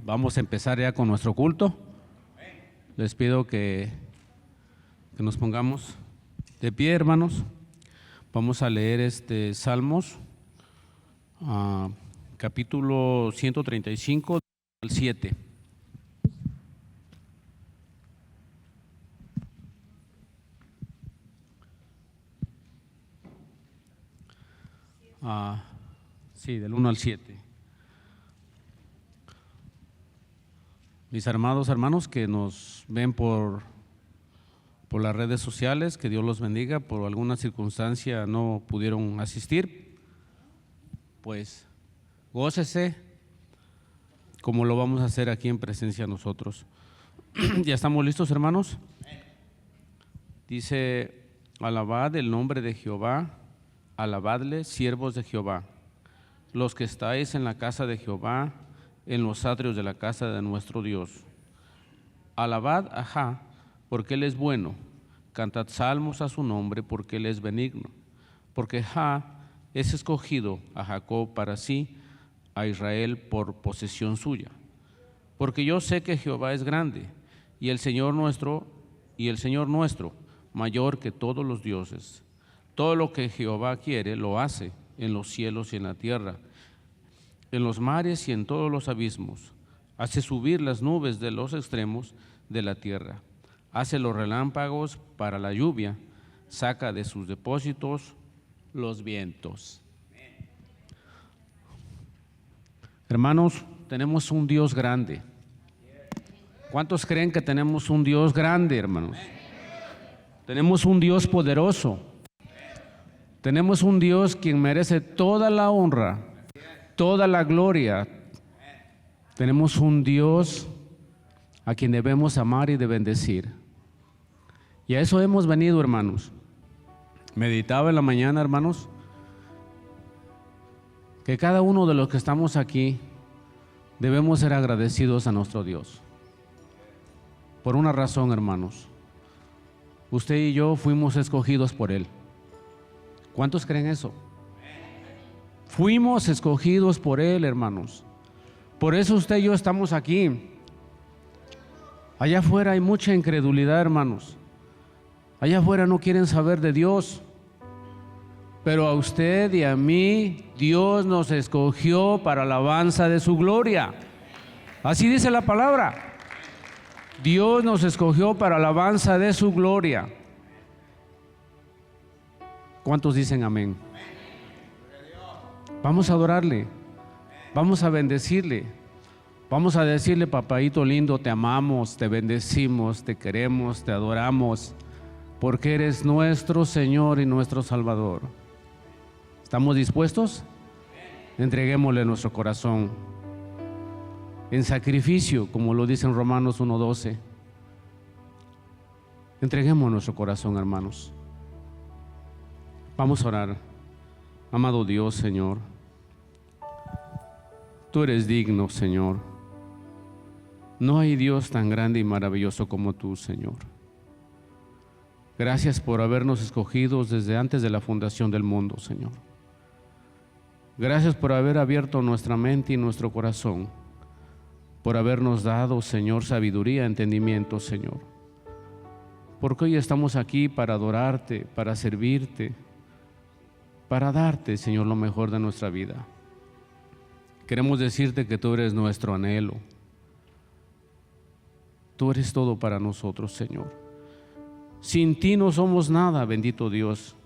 vamos a empezar ya con nuestro culto. Les pido que nos pongamos de pie, hermanos. Vamos a leer Salmos, capítulo 135, al 7. Sí, del 1 al 7. Mis amados hermanos que nos ven por las redes sociales, que Dios los bendiga. Por alguna circunstancia no pudieron asistir, pues gócese como lo vamos a hacer aquí en presencia nosotros. ¿Ya estamos listos, hermanos? Dice: alabad el nombre de Jehová, alabadle, siervos de Jehová, los que estáis en la casa de Jehová, en los atrios de la casa de nuestro Dios. Alabad a Jah, porque Él es bueno, cantad salmos a su nombre, porque Él es benigno. Porque Jah es escogido a Jacob para sí, a Israel por posesión suya. Porque yo sé que Jehová es grande, y el Señor nuestro, mayor que todos los dioses. Todo lo que Jehová quiere lo hace en los cielos y en la tierra, en los mares y en todos los abismos. Hace subir las nubes de los extremos de la tierra. Hace los relámpagos para la lluvia. Saca de sus depósitos los vientos. Hermanos, tenemos un Dios grande. ¿Cuántos creen que tenemos un Dios grande, hermanos? Tenemos un Dios poderoso. Tenemos un Dios quien merece toda la honra, toda la gloria. Tenemos un Dios a quien debemos amar y de bendecir. Y a eso hemos venido, hermanos. Meditaba en la mañana, hermanos, que cada uno de los que estamos aquí debemos ser agradecidos a nuestro Dios. Por una razón, hermanos. Usted y yo fuimos escogidos por Él. ¿Cuántos creen eso? Fuimos escogidos por Él, hermanos. Por eso usted y yo estamos aquí. Allá afuera hay mucha incredulidad, hermanos. Allá afuera no quieren saber de Dios. Pero a usted y a mí, Dios nos escogió para alabanza de su gloria. Así dice la palabra. Dios nos escogió para alabanza de su gloria. ¿Cuántos dicen amén? Vamos a adorarle, vamos a bendecirle, vamos a decirle: papaito lindo, te amamos, te bendecimos, te queremos, te adoramos, porque eres nuestro Señor y nuestro Salvador. ¿Estamos dispuestos? Entreguémosle nuestro corazón en sacrificio, como lo dice en Romanos 1:12. Entreguemos nuestro corazón, hermanos. Vamos a orar. Amado Dios, Señor, tú eres digno, Señor. No hay Dios tan grande y maravilloso como tú, Señor. Gracias por habernos escogido desde antes de la fundación del mundo, Señor. Gracias por haber abierto nuestra mente y nuestro corazón, por habernos dado, Señor, sabiduría, entendimiento, Señor. Porque hoy estamos aquí para adorarte, para servirte, para darte, Señor, lo mejor de nuestra vida. Queremos decirte que tú eres nuestro anhelo. Tú eres todo para nosotros, Señor. Sin ti no somos nada, bendito Dios,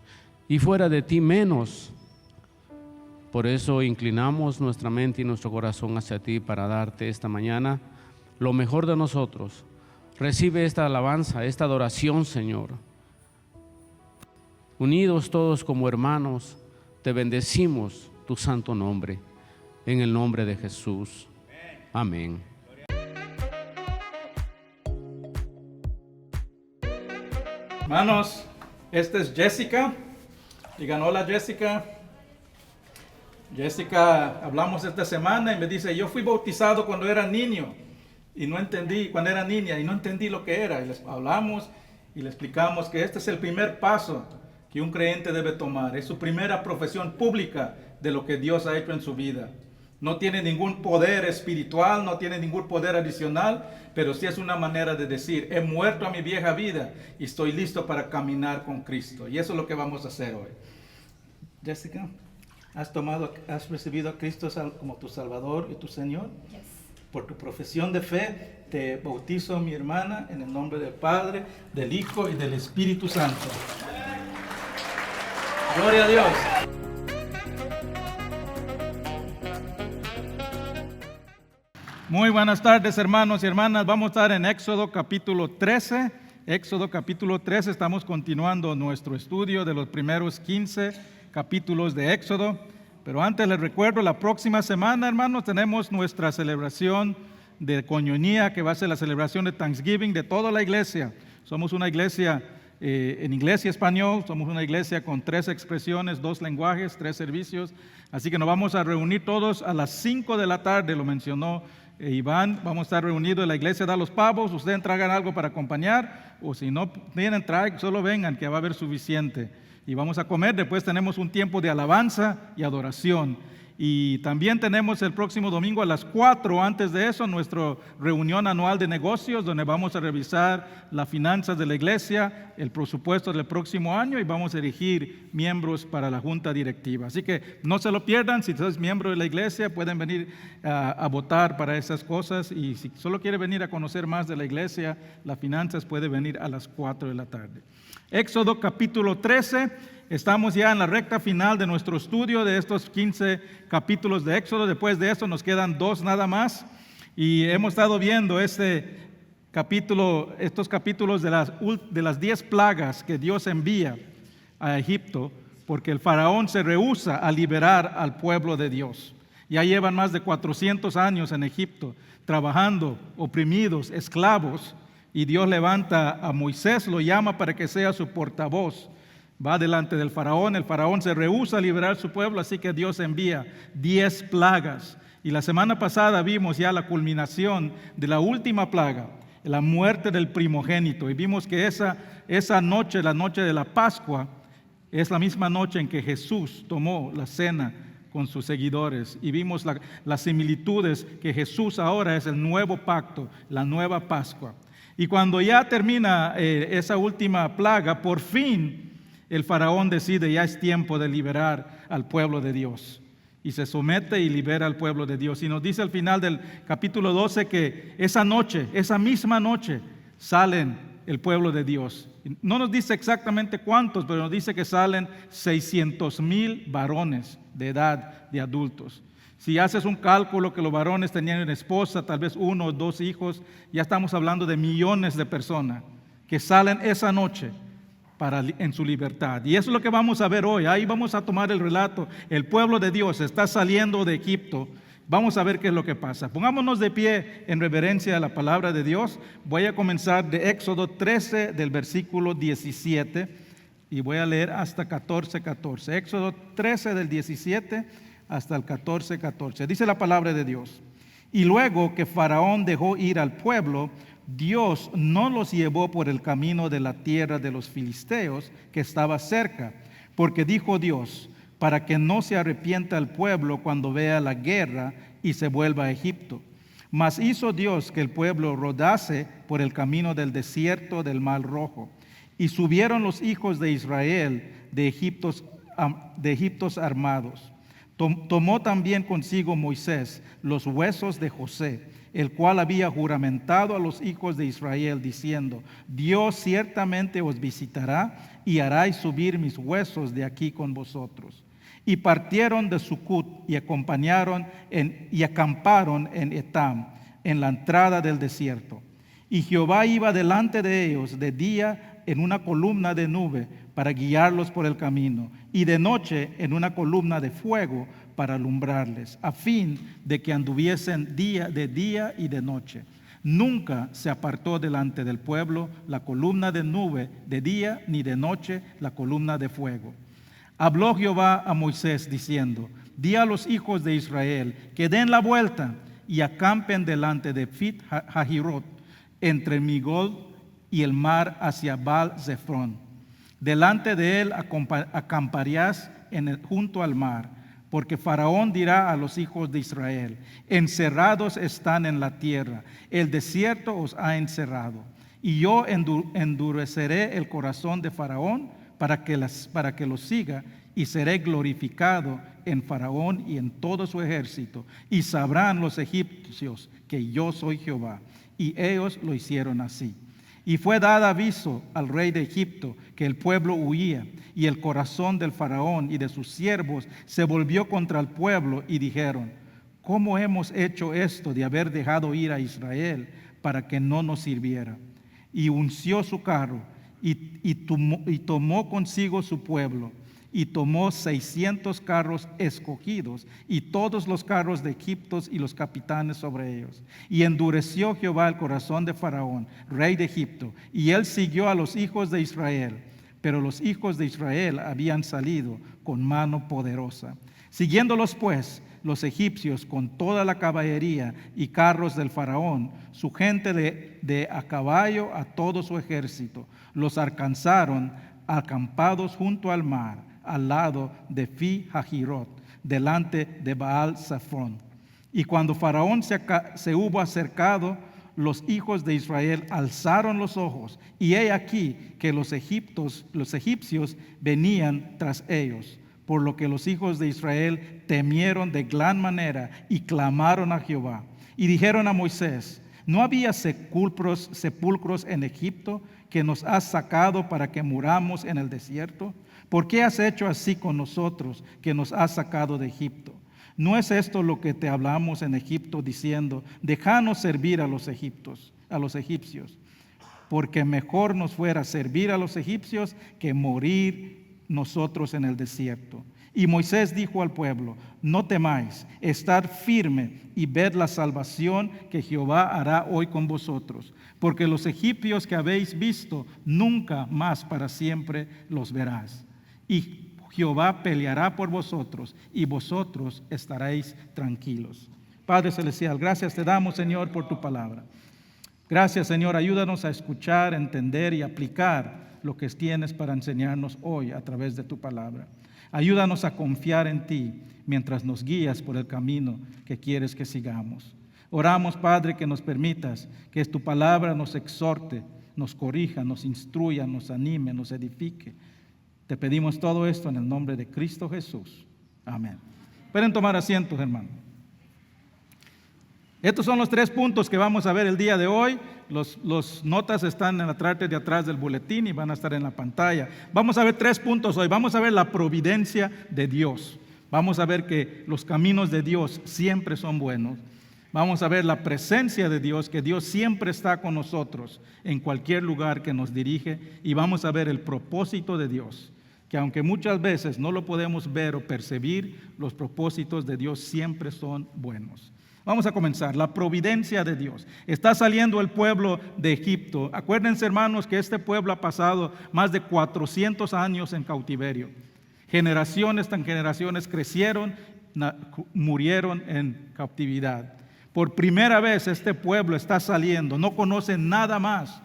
y fuera de ti menos. Por eso inclinamos nuestra mente y nuestro corazón hacia ti para darte esta mañana lo mejor de nosotros. Recibe esta alabanza, esta adoración, Señor. Unidos todos como hermanos, te bendecimos tu santo nombre, en el nombre de Jesús. Amén. Hermanos, esta es Jessica. Digan hola, Jessica. Jessica, hablamos esta semana y me dice: yo fui bautizado cuando era niño y no entendí, cuando era niña, y no entendí lo que era. Y les hablamos y le explicamos que este es el primer paso que un creyente debe tomar. Es su primera profesión pública de lo que Dios ha hecho en su vida. No tiene ningún poder espiritual, no tiene ningún poder adicional, pero sí es una manera de decir, he muerto a mi vieja vida y estoy listo para caminar con Cristo. Y eso es lo que vamos a hacer hoy. Jessica, ¿has recibido a Cristo como tu Salvador y tu Señor? Yes. Por tu profesión de fe, te bautizo, mi hermana, en el nombre del Padre, del Hijo y del Espíritu Santo. Gloria a Dios. Muy buenas tardes, hermanos y hermanas. Vamos a estar en Éxodo capítulo 13. Éxodo capítulo 13, estamos continuando nuestro estudio de los primeros 15 capítulos de Éxodo. Pero antes les recuerdo, la próxima semana, hermanos, tenemos nuestra celebración de Coñonía, que va a ser la celebración de Thanksgiving de toda la iglesia. Somos una iglesia en inglés y español, somos una iglesia con 3 expresiones, 2 lenguajes, 3 servicios. Así que nos vamos a reunir todos a las 5 de la tarde, lo mencionó Iván. Vamos a estar reunidos en la iglesia de los Pavos. Ustedes traigan algo para acompañar, o si no tienen, solo vengan, que va a haber suficiente. Y vamos a comer. Después tenemos un tiempo de alabanza y adoración. Y también tenemos el próximo domingo a las 4, antes de eso, nuestra reunión anual de negocios, donde vamos a revisar las finanzas de la iglesia, el presupuesto del próximo año, y vamos a elegir miembros para la junta directiva. Así que no se lo pierdan. Si ustedes miembro de la iglesia, pueden venir a votar para esas cosas. Y si solo quiere venir a conocer más de la iglesia, las finanzas, puede venir a las 4 de la tarde. Éxodo capítulo 13. Estamos ya en la recta final de nuestro estudio de estos 15 capítulos de Éxodo. Después de eso nos quedan 2 nada más. Y hemos estado viendo estos capítulos de las 10 plagas que Dios envía a Egipto, porque el faraón se rehúsa a liberar al pueblo de Dios. Ya llevan más de 400 años en Egipto, trabajando, oprimidos, esclavos, y Dios levanta a Moisés, lo llama para que sea su portavoz. Va delante del faraón, el faraón se rehúsa a liberar a su pueblo, así que Dios envía 10 plagas. Y la semana pasada vimos ya la culminación de la última plaga, la muerte del primogénito. Y vimos que esa noche, la noche de la Pascua, es la misma noche en que Jesús tomó la cena con sus seguidores. Y vimos las similitudes, que Jesús ahora es el nuevo pacto, la nueva Pascua. Y cuando ya termina esa última plaga, por fin el faraón decide, ya es tiempo de liberar al pueblo de Dios. Y se somete y libera al pueblo de Dios. Y nos dice al final del capítulo 12 que esa noche, esa misma noche, salen el pueblo de Dios. No nos dice exactamente cuántos, pero nos dice que salen 600,000 varones de edad de adultos. Si haces un cálculo que los varones tenían una esposa, tal vez 1 o 2 hijos, ya estamos hablando de millones de personas que salen esa noche en su libertad. Y eso es lo que vamos a ver hoy. Ahí vamos a tomar el relato. El pueblo de Dios está saliendo de Egipto. Vamos a ver qué es lo que pasa. Pongámonos de pie en reverencia a la palabra de Dios. Voy a comenzar de Éxodo 13, del versículo 17, y voy a leer hasta 14:14. Éxodo 13, del 17 hasta el 14:14. Dice la palabra de Dios: y luego que Faraón dejó ir al pueblo, Dios no los llevó por el camino de la tierra de los filisteos que estaba cerca, porque dijo Dios, para que no se arrepienta el pueblo cuando vea la guerra y se vuelva a Egipto. Mas hizo Dios que el pueblo rodase por el camino del desierto del Mar Rojo, y subieron los hijos de Israel de Egipto armados. Tomó también consigo Moisés los huesos de José, el cual había juramentado a los hijos de Israel, diciendo, Dios ciertamente os visitará y haráis subir mis huesos de aquí con vosotros. Y partieron de Sucot y acamparon en Etam, en la entrada del desierto. Y Jehová iba delante de ellos de día en una columna de nube para guiarlos por el camino, y de noche en una columna de fuego para alumbrarles, a fin de que anduviesen de día y de noche. Nunca se apartó delante del pueblo la columna de nube de día, ni de noche la columna de fuego. Habló Jehová a Moisés diciendo, di a los hijos de Israel que den la vuelta y acampen delante de Pit Hahirot, entre Migol y el mar hacia Baal-Zephón. Delante de él acamparías junto al mar, porque Faraón dirá a los hijos de Israel: encerrados están en la tierra, el desierto os ha encerrado. Y yo endureceré el corazón de Faraón para que los siga, y seré glorificado en Faraón y en todo su ejército. Y sabrán los egipcios que yo soy Jehová. Y ellos lo hicieron así. Y fue dado aviso al rey de Egipto que el pueblo huía, y el corazón del Faraón y de sus siervos se volvió contra el pueblo, y dijeron: ¿cómo hemos hecho esto de haber dejado ir a Israel para que no nos sirviera? Y unció su carro, y tomó consigo su pueblo, y tomó 600 carros escogidos, y todos los carros de Egipto y los capitanes sobre ellos. Y endureció Jehová el corazón de Faraón, rey de Egipto, y él siguió a los hijos de Israel. Pero los hijos de Israel habían salido con mano poderosa. Siguiéndolos pues los egipcios con toda la caballería y carros del Faraón, su gente de a caballo a todo su ejército, los alcanzaron acampados junto al mar, al lado de Pi-hahirot, delante de Baal-Zephón. Y cuando Faraón se hubo acercado, los hijos de Israel alzaron los ojos, y he aquí que los egipcios venían tras ellos, por lo que los hijos de Israel temieron de gran manera y clamaron a Jehová. Y dijeron a Moisés: ¿no había sepulcros en Egipto que nos has sacado para que muramos en el desierto? ¿Por qué has hecho así con nosotros, que nos has sacado de Egipto? ¿No es esto lo que te hablamos en Egipto, diciendo: déjanos servir a los egipcios? Porque mejor nos fuera servir a los egipcios que morir nosotros en el desierto. Y Moisés dijo al pueblo: no temáis, estad firme y ved la salvación que Jehová hará hoy con vosotros, porque los egipcios que habéis visto, nunca más para siempre los verás. Y Jehová peleará por vosotros, y vosotros estaréis tranquilos. Padre Celestial, gracias te damos, Señor, por tu palabra. Gracias, Señor, ayúdanos a escuchar, entender y aplicar lo que tienes para enseñarnos hoy a través de tu palabra. Ayúdanos a confiar en ti mientras nos guías por el camino que quieres que sigamos. Oramos, Padre, que nos permitas que tu palabra nos exhorte, nos corrija, nos instruya, nos anime, nos edifique. Te pedimos todo esto en el nombre de Cristo Jesús. Amén. Pueden tomar asientos, hermano. Estos son los 3 puntos que vamos a ver el día de hoy. Los notas están en la parte de atrás del boletín y van a estar en la pantalla. Vamos a ver 3 puntos hoy. Vamos a ver la providencia de Dios. Vamos a ver que los caminos de Dios siempre son buenos. Vamos a ver la presencia de Dios, que Dios siempre está con nosotros en cualquier lugar que nos dirige. Y vamos a ver el propósito de Dios, que aunque muchas veces no lo podemos ver o percibir, los propósitos de Dios siempre son buenos. Vamos a comenzar. La providencia de Dios. Está saliendo el pueblo de Egipto. Acuérdense, hermanos, que este pueblo ha pasado más de 400 años en cautiverio. Generaciones tras generaciones crecieron, murieron en cautividad. Por primera vez este pueblo está saliendo. No conoce nada más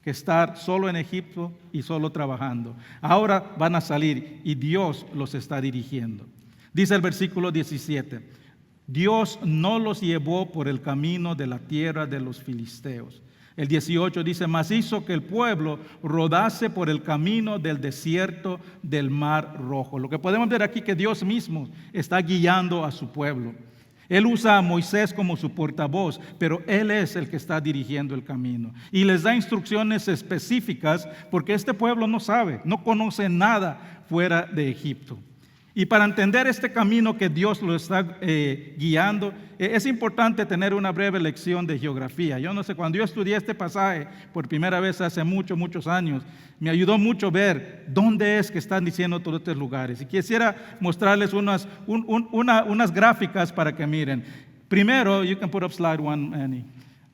que estar solo en Egipto y solo trabajando. Ahora van a salir y Dios los está dirigiendo. Dice el versículo 17: Dios no los llevó por el camino de la tierra de los filisteos. El 18 dice: mas hizo que el pueblo rodase por el camino del desierto del Mar Rojo. Lo que podemos ver aquí, que Dios mismo está guiando a su pueblo. Él usa a Moisés como su portavoz, pero Él es el que está dirigiendo el camino. Y les da instrucciones específicas porque este pueblo no sabe, no conoce nada fuera de Egipto. Y para entender este camino que Dios lo está guiando, es importante tener una breve lección de geografía. Yo no sé, cuando yo estudié este pasaje por primera vez hace muchos años, me ayudó mucho ver dónde es que están diciendo todos estos lugares. Y quisiera mostrarles unas gráficas para que miren. Primero, you can put up slide one, Annie.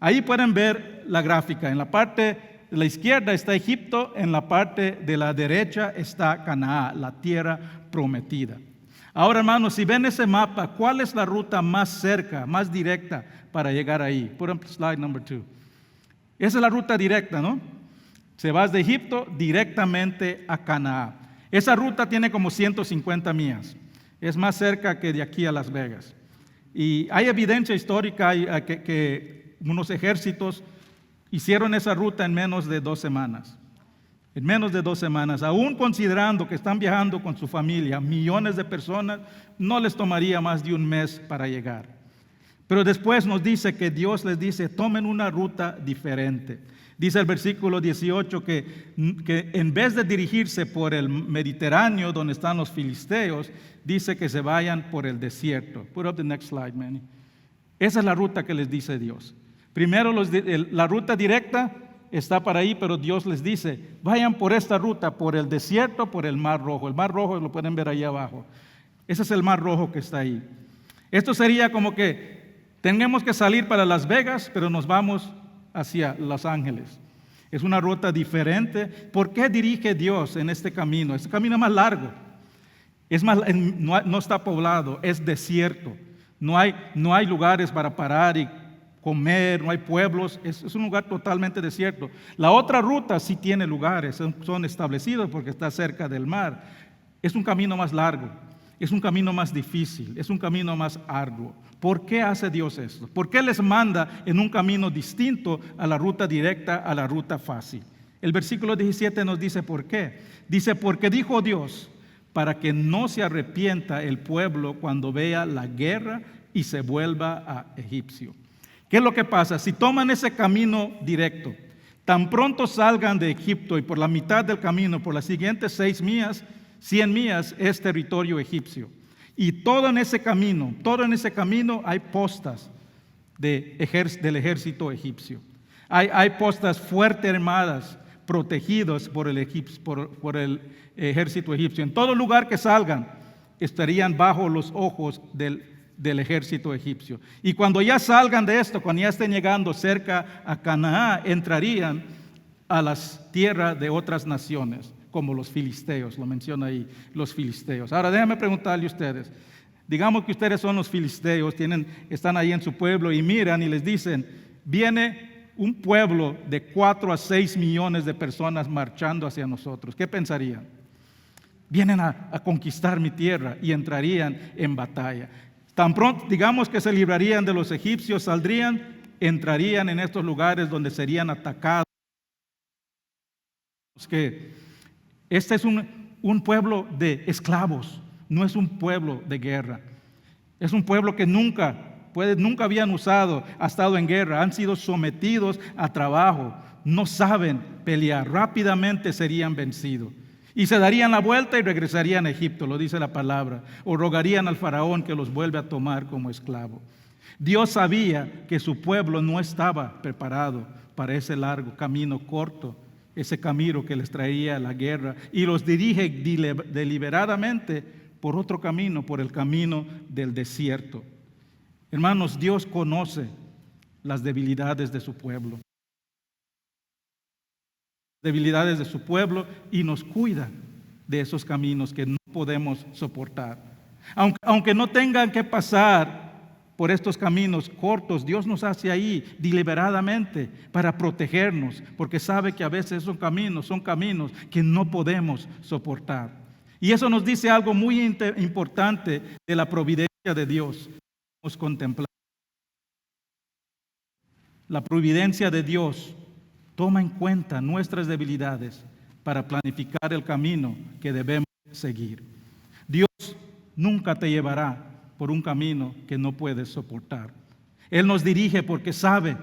Ahí pueden ver la gráfica. En la parte de la izquierda está Egipto, en la parte de la derecha está Canaán, la tierra prometida. Ahora, hermanos, si ven ese mapa, ¿cuál es la ruta más cerca, más directa para llegar ahí? Put up slide number 2. Esa es la ruta directa, ¿no? Se vas de Egipto directamente a Canaán. Esa ruta tiene como 150 millas. Es más cerca que de aquí a Las Vegas. Y hay evidencia histórica que unos ejércitos hicieron esa ruta en menos de 2 semanas. En menos de 2 semanas, aún considerando que están viajando con su familia, millones de personas, no les tomaría más de 1 mes para llegar. Pero después nos dice que Dios les dice, tomen una ruta diferente. Dice el versículo 18 que en vez de dirigirse por el Mediterráneo, donde están los filisteos, dice que se vayan por el desierto. Put up the next slide, Manny. Esa es la ruta que les dice Dios. Primero, la ruta directa está para ahí, pero Dios les dice, vayan por esta ruta, por el desierto, por el Mar Rojo. El Mar Rojo lo pueden ver ahí abajo. Ese es el Mar Rojo que está ahí. Esto sería como que tenemos que salir para Las Vegas, pero nos vamos hacia Los Ángeles. Es una ruta diferente. ¿Por qué dirige Dios en este camino? Este camino es más largo. No está poblado, es desierto. No hay lugares para parar y comer, no hay pueblos, es un lugar totalmente desierto. La otra ruta sí tiene lugares, son establecidos porque está cerca del mar. Es un camino más largo, es un camino más difícil, es un camino más arduo. ¿Por qué hace Dios esto? ¿Por qué les manda en un camino distinto a la ruta directa, a la ruta fácil? El versículo 17 nos dice por qué. Dice, porque dijo Dios, para que no se arrepienta el pueblo cuando vea la guerra y se vuelva a egipcio. ¿Qué es lo que pasa? Si toman ese camino directo, tan pronto salgan de Egipto y por la mitad del camino, por las siguientes 100 millas es territorio egipcio. Y todo en ese camino hay postas del ejército egipcio. Hay postas fuertes armadas, protegidos por el ejército egipcio. En todo lugar que salgan, estarían bajo los ojos del ejército egipcio. Y cuando ya salgan de esto, cuando ya estén llegando cerca a Canaán, entrarían a las tierras de otras naciones, como los filisteos, lo menciona ahí, los filisteos. Ahora déjenme preguntarle a ustedes, digamos que ustedes son los filisteos, están ahí en su pueblo y miran y les dicen, viene un pueblo de 4 a 6 millones de personas marchando hacia nosotros. ¿Qué pensarían? Vienen a conquistar mi tierra y entrarían en batalla. Tan pronto, digamos que se librarían de los egipcios, entrarían en estos lugares donde serían atacados. Este es un pueblo de esclavos, no es un pueblo de guerra. Es un pueblo que nunca habían ha estado en guerra, han sido sometidos a trabajo, no saben pelear, rápidamente serían vencidos. Y se darían la vuelta y regresarían a Egipto, lo dice la palabra, o rogarían al faraón que los vuelve a tomar como esclavo. Dios sabía que su pueblo no estaba preparado para ese largo camino corto, ese camino que les traía la guerra, y los dirige deliberadamente por otro camino, por el camino del desierto. Hermanos, Dios conoce las debilidades de su pueblo. Y nos cuida de esos caminos que no podemos soportar. Aunque no tengan que pasar por estos caminos cortos, Dios nos hace ahí deliberadamente para protegernos, porque sabe que a veces son caminos que no podemos soportar. Y eso nos dice algo muy importante de la providencia de Dios. Vamos a contemplar. La providencia de Dios toma en cuenta nuestras debilidades para planificar el camino que debemos seguir. Dios nunca te llevará por un camino que no puedes soportar. Él nos dirige porque sabe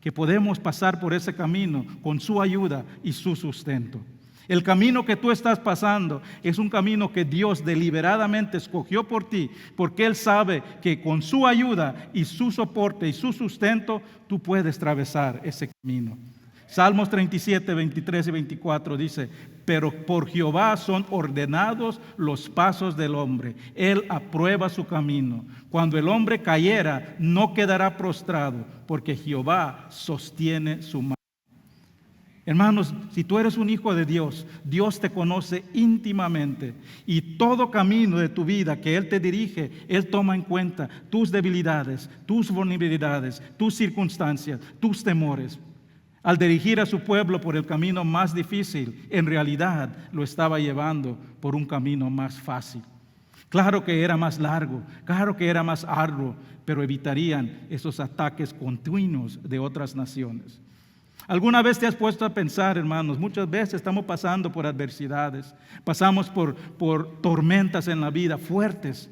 que podemos pasar por ese camino con su ayuda y su sustento. El camino que tú estás pasando es un camino que Dios deliberadamente escogió por ti, porque Él sabe que con su ayuda y su soporte y su sustento, tú puedes atravesar ese camino. Salmos 37, 23 y 24 dice, pero por Jehová son ordenados los pasos del hombre. Él aprueba su camino. Cuando el hombre cayera, no quedará prostrado, porque Jehová sostiene su mano. Hermanos, si tú eres un hijo de Dios, Dios te conoce íntimamente y todo camino de tu vida que Él te dirige, Él toma en cuenta tus debilidades, tus vulnerabilidades, tus circunstancias, tus temores. Al dirigir a su pueblo por el camino más difícil, en realidad lo estaba llevando por un camino más fácil. Claro que era más largo, claro que era más arduo, pero evitarían esos ataques continuos de otras naciones. ¿Alguna vez te has puesto a pensar, hermanos? Muchas veces estamos pasando por adversidades, pasamos por tormentas en la vida fuertes.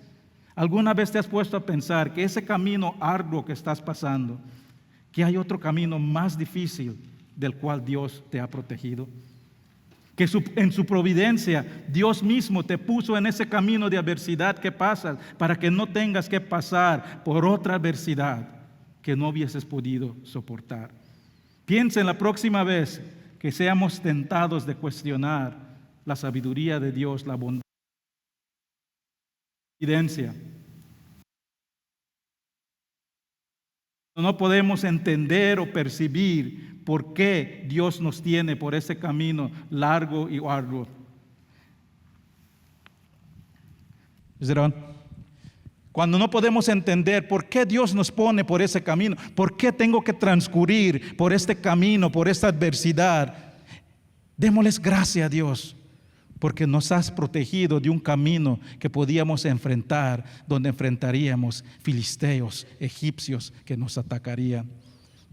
¿Alguna vez te has puesto a pensar que ese camino arduo que estás pasando, que hay otro camino más difícil del cual Dios te ha protegido? Que en su providencia Dios mismo te puso en ese camino de adversidad que pasas para que no tengas que pasar por otra adversidad que no hubieses podido soportar. Piensa en la próxima vez que seamos tentados de cuestionar la sabiduría de Dios, la bondad, la providencia. No podemos entender o percibir por qué Dios nos tiene por ese camino largo y arduo. Cuando no podemos entender por qué Dios nos pone por ese camino, por qué tengo que transcurrir por este camino, por esta adversidad, démosles gracias a Dios, porque nos has protegido de un camino que podíamos enfrentar, donde enfrentaríamos filisteos, egipcios que nos atacarían.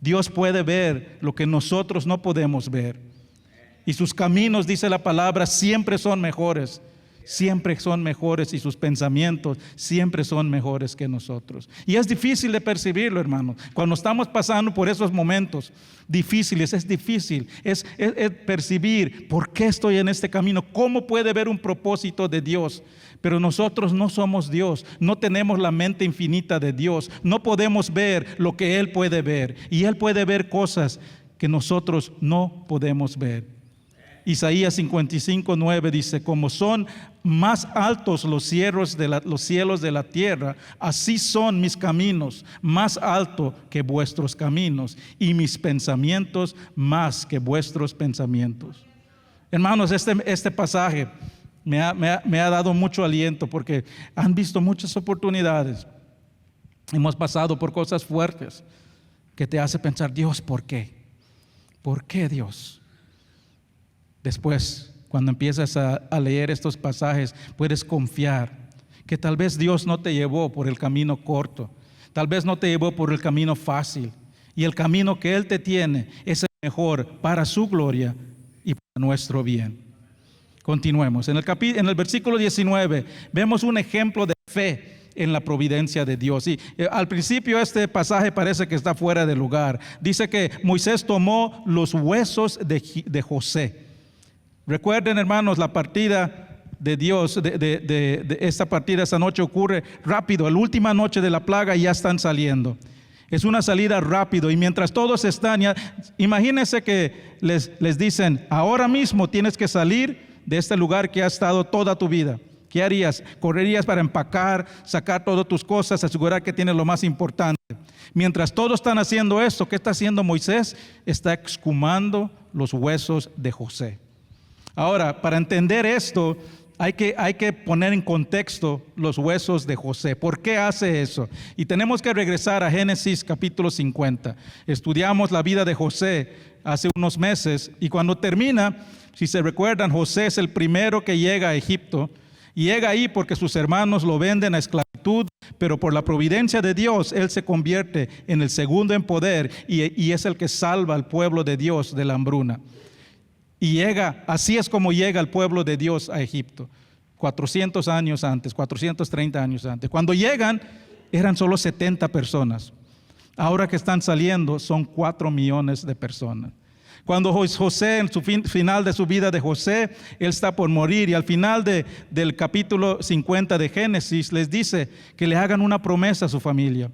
Dios puede ver lo que nosotros no podemos ver. Y sus caminos, dice la palabra, siempre son mejores. Siempre son mejores y sus pensamientos siempre son mejores que nosotros. Y es difícil de percibirlo, hermanos. Cuando estamos pasando por esos momentos difíciles, es difícil. Es percibir por qué estoy en este camino, cómo puede haber un propósito de Dios. Pero nosotros no somos Dios, no tenemos la mente infinita de Dios, no podemos ver lo que Él puede ver. Y Él puede ver cosas que nosotros no podemos ver. Isaías 55:9 dice: como son más altos los cielos de la tierra, así son mis caminos, más alto que vuestros caminos, y mis pensamientos más que vuestros pensamientos. Hermanos, este pasaje me ha dado mucho aliento, porque han visto muchas oportunidades. Hemos pasado por cosas fuertes que te hace pensar: Dios, ¿por qué? ¿Por qué, Dios? Después, cuando empiezas a leer estos pasajes, puedes confiar que tal vez Dios no te llevó por el camino corto, tal vez no te llevó por el camino fácil, y el camino que Él te tiene es el mejor para su gloria y para nuestro bien. Continuemos. En el versículo 19 vemos un ejemplo de fe en la providencia de Dios. Y al principio este pasaje parece que está fuera de lugar. Dice que Moisés tomó los huesos de José. Recuerden, hermanos, la partida de Dios, de esta partida esta noche ocurre rápido. La última noche de la plaga ya están saliendo. Es una salida rápido, y mientras todos están, imagínense que les dicen: ahora mismo tienes que salir de este lugar que has estado toda tu vida. ¿Qué harías? Correrías para empacar, sacar todas tus cosas, asegurar que tienes lo más importante. Mientras todos están haciendo esto, ¿qué está haciendo Moisés? Está exhumando los huesos de José. Ahora, para entender esto, hay que poner en contexto los huesos de José. ¿Por qué hace eso? Y tenemos que regresar a Génesis capítulo 50. Estudiamos la vida de José hace unos meses, y cuando termina, si se recuerdan, José es el primero que llega a Egipto, y llega ahí porque sus hermanos lo venden a esclavitud, pero por la providencia de Dios, él se convierte en el segundo en poder, y es el que salva al pueblo de Dios de la hambruna. Y así es como llega el pueblo de Dios a Egipto, 400 años antes, 430 años antes. Cuando llegan, eran solo 70 personas. Ahora que están saliendo, son 4 millones de personas. Cuando José, en su final de su vida de José, él está por morir, y al final del capítulo 50 de Génesis, les dice que le hagan una promesa a su familia.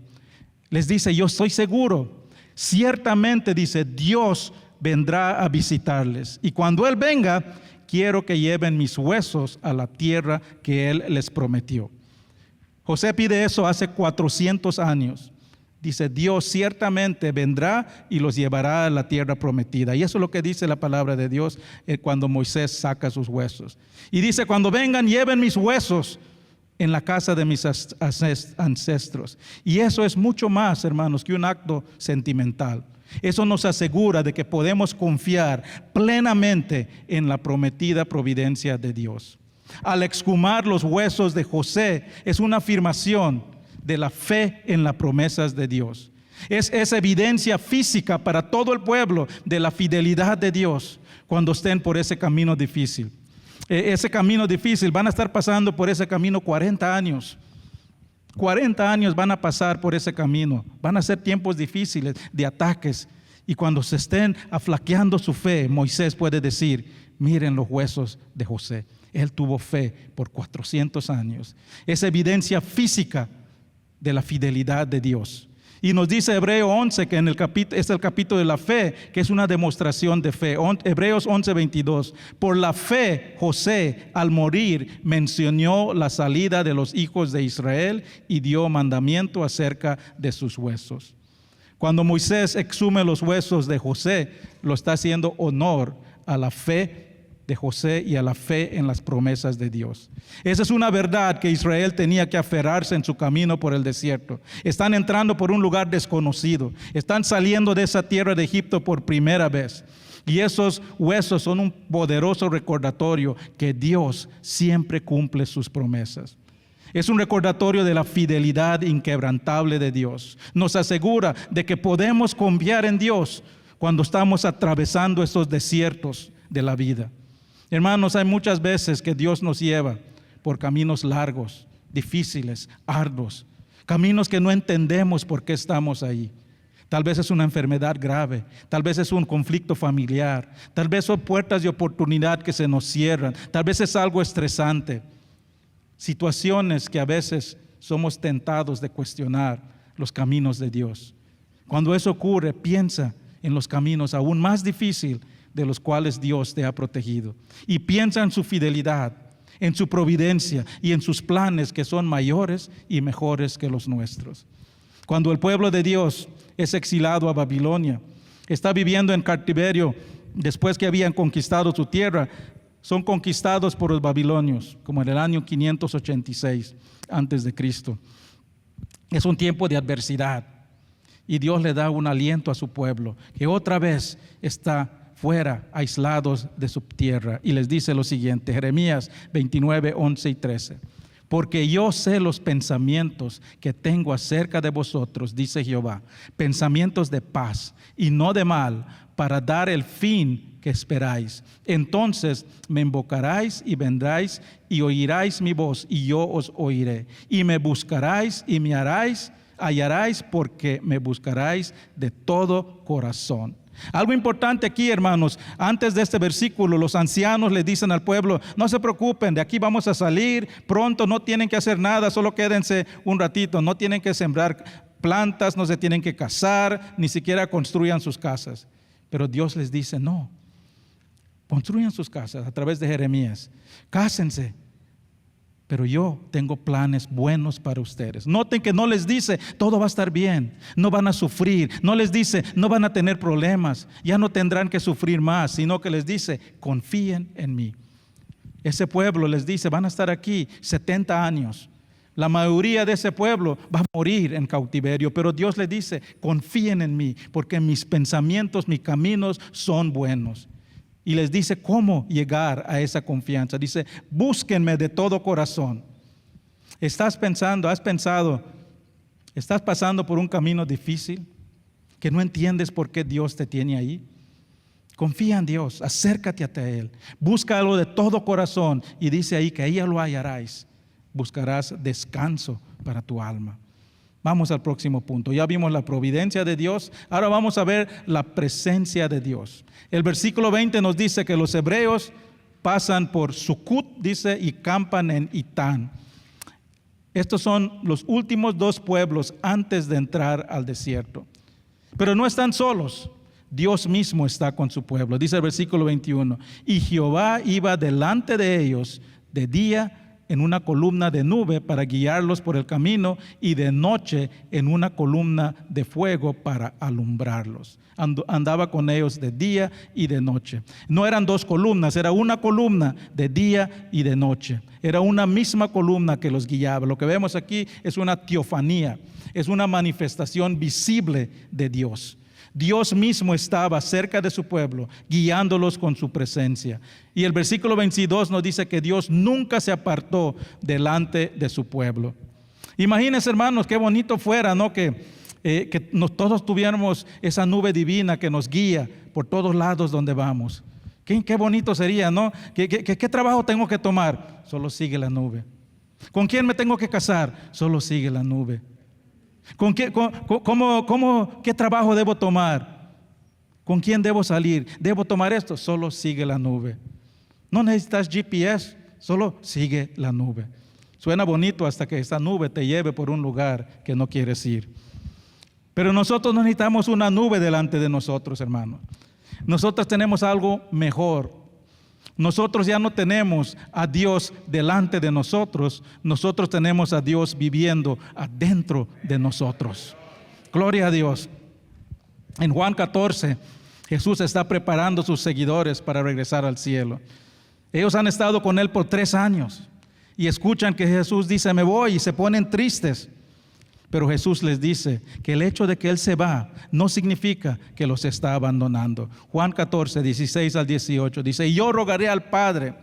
Les dice: yo estoy seguro, ciertamente, dice, Dios vendrá a visitarles, y cuando Él venga, quiero que lleven mis huesos a la tierra que Él les prometió. José pide eso hace 400 años. Dice: Dios ciertamente vendrá y los llevará a la tierra prometida. Y eso es lo que dice la palabra de Dios cuando Moisés saca sus huesos. Y dice: cuando vengan, lleven mis huesos en la casa de mis ancestros. Y eso es mucho más, hermanos, que un acto sentimental. Eso nos asegura de que podemos confiar plenamente en la prometida providencia de Dios. al exhumar los huesos de José, es una afirmación de la fe en las promesas de Dios. Es evidencia física para todo el pueblo de la fidelidad de Dios cuando estén por ese camino difícil. Ese camino difícil, van a estar pasando por ese camino 40 años. 40 años van a pasar por ese camino. Van a ser tiempos difíciles de ataques. Y cuando se estén aflaqueando su fe, Moisés puede decir, miren los huesos de José. Él tuvo fe por 400 años. Es evidencia física de la fidelidad de Dios. Y nos dice Hebreos 11, que es el capítulo de la fe, que es una demostración de fe. Hebreos 11:22. Por la fe, José, al morir, mencionó la salida de los hijos de Israel y dio mandamiento acerca de sus huesos. Cuando Moisés exhume los huesos de José, lo está haciendo honor a la fe de José y a la fe en las promesas de Dios. Esa es una verdad que Israel tenía que aferrarse en su camino por el desierto. Están entrando por un lugar desconocido. Están saliendo de esa tierra de Egipto por primera vez. Y esos huesos son un poderoso recordatorio que Dios siempre cumple sus promesas. Es un recordatorio de la fidelidad inquebrantable de Dios. Nos asegura de que podemos confiar en Dios cuando estamos atravesando esos desiertos de la vida. Hermanos, hay muchas veces que Dios nos lleva por caminos largos, difíciles, arduos, caminos que no entendemos por qué estamos ahí. Tal vez es una enfermedad grave, tal vez es un conflicto familiar, tal vez son puertas de oportunidad que se nos cierran, tal vez es algo estresante. Situaciones que a veces somos tentados de cuestionar los caminos de Dios. Cuando eso ocurre, piensa en los caminos aún más difíciles de los cuales Dios te ha protegido. Y piensa en su fidelidad, en su providencia y en sus planes que son mayores y mejores que los nuestros. Cuando el pueblo de Dios es exilado a Babilonia, está viviendo en cautiverio después que habían conquistado su tierra, son conquistados por los babilonios, como en el año 586 antes de Cristo. Es un tiempo de adversidad y Dios le da un aliento a su pueblo, que otra vez está fuera, aislados de su tierra. Y les dice lo siguiente, Jeremías 29, 11 y 13. Porque yo sé los pensamientos que tengo acerca de vosotros, dice Jehová, pensamientos de paz y no de mal, para dar el fin que esperáis. Entonces me invocaréis y vendráis y oiráis mi voz y yo os oiré. Y me buscaréis y me hallaréis porque me buscaréis de todo corazón. Algo importante aquí, hermanos, antes de este versículo, los ancianos le dicen al pueblo, no se preocupen, de aquí vamos a salir pronto, no tienen que hacer nada, solo quédense un ratito, no tienen que sembrar plantas, no se tienen que casar, ni siquiera construyan sus casas. Pero Dios les dice, no, construyan sus casas a través de Jeremías, cásense. Pero yo tengo planes buenos para ustedes. Noten que no les dice, todo va a estar bien, no van a sufrir. No les dice, no van a tener problemas, ya no tendrán que sufrir más, sino que les dice, confíen en mí. Ese pueblo les dice, van a estar aquí 70 años. La mayoría de ese pueblo va a morir en cautiverio, pero Dios les dice, confíen en mí, porque mis pensamientos, mis caminos son buenos. Y les dice cómo llegar a esa confianza. Dice, búsquenme de todo corazón. Estás pasando por un camino difícil, que no entiendes por qué Dios te tiene ahí. Confía en Dios, acércate a Él, búscalo de todo corazón. Y dice ahí que ahí lo hallarás, buscarás descanso para tu alma. Vamos al próximo punto. Ya vimos la providencia de Dios. Ahora vamos a ver la presencia de Dios. El versículo 20 nos dice que los hebreos pasan por Sucot, dice, y campan en Itán. Estos son los últimos dos pueblos antes de entrar al desierto. Pero no están solos. Dios mismo está con su pueblo. Dice el versículo 21. Y Jehová iba delante de ellos de día en una columna de nube para guiarlos por el camino y de noche en una columna de fuego para alumbrarlos. Andaba con ellos de día y de noche. No eran dos columnas, era una columna de día y de noche. Era una misma columna que los guiaba. Lo que vemos aquí es una teofanía, es una manifestación visible de Dios. Dios mismo estaba cerca de su pueblo, guiándolos con su presencia. Y el versículo 22 nos dice que Dios nunca se apartó delante de su pueblo. Imagínense, hermanos, qué bonito fuera, ¿no? Que todos tuviéramos esa nube divina que nos guía por todos lados donde vamos. Qué bonito sería, ¿no? ¿Qué trabajo tengo que tomar? Solo sigue la nube. ¿Con quién me tengo que casar? Solo sigue la nube. ¿Qué trabajo debo tomar? ¿Con quién debo salir? ¿Debo tomar esto? Solo sigue la nube. No necesitas GPS, solo sigue la nube. Suena bonito hasta que esta nube te lleve por un lugar que no quieres ir. Pero nosotros no necesitamos una nube delante de nosotros, hermanos. Nosotros tenemos algo mejor. Nosotros ya no tenemos a Dios delante de nosotros. Nosotros tenemos a Dios viviendo adentro de nosotros. Gloria a Dios. En Juan 14, Jesús está preparando a sus seguidores para regresar al cielo. Ellos han estado con Él por 3 años y escuchan que Jesús dice, me voy, y se ponen tristes. Pero Jesús les dice que el hecho de que Él se va no significa que los está abandonando. Juan 14, 16 al 18 dice, y yo rogaré al Padre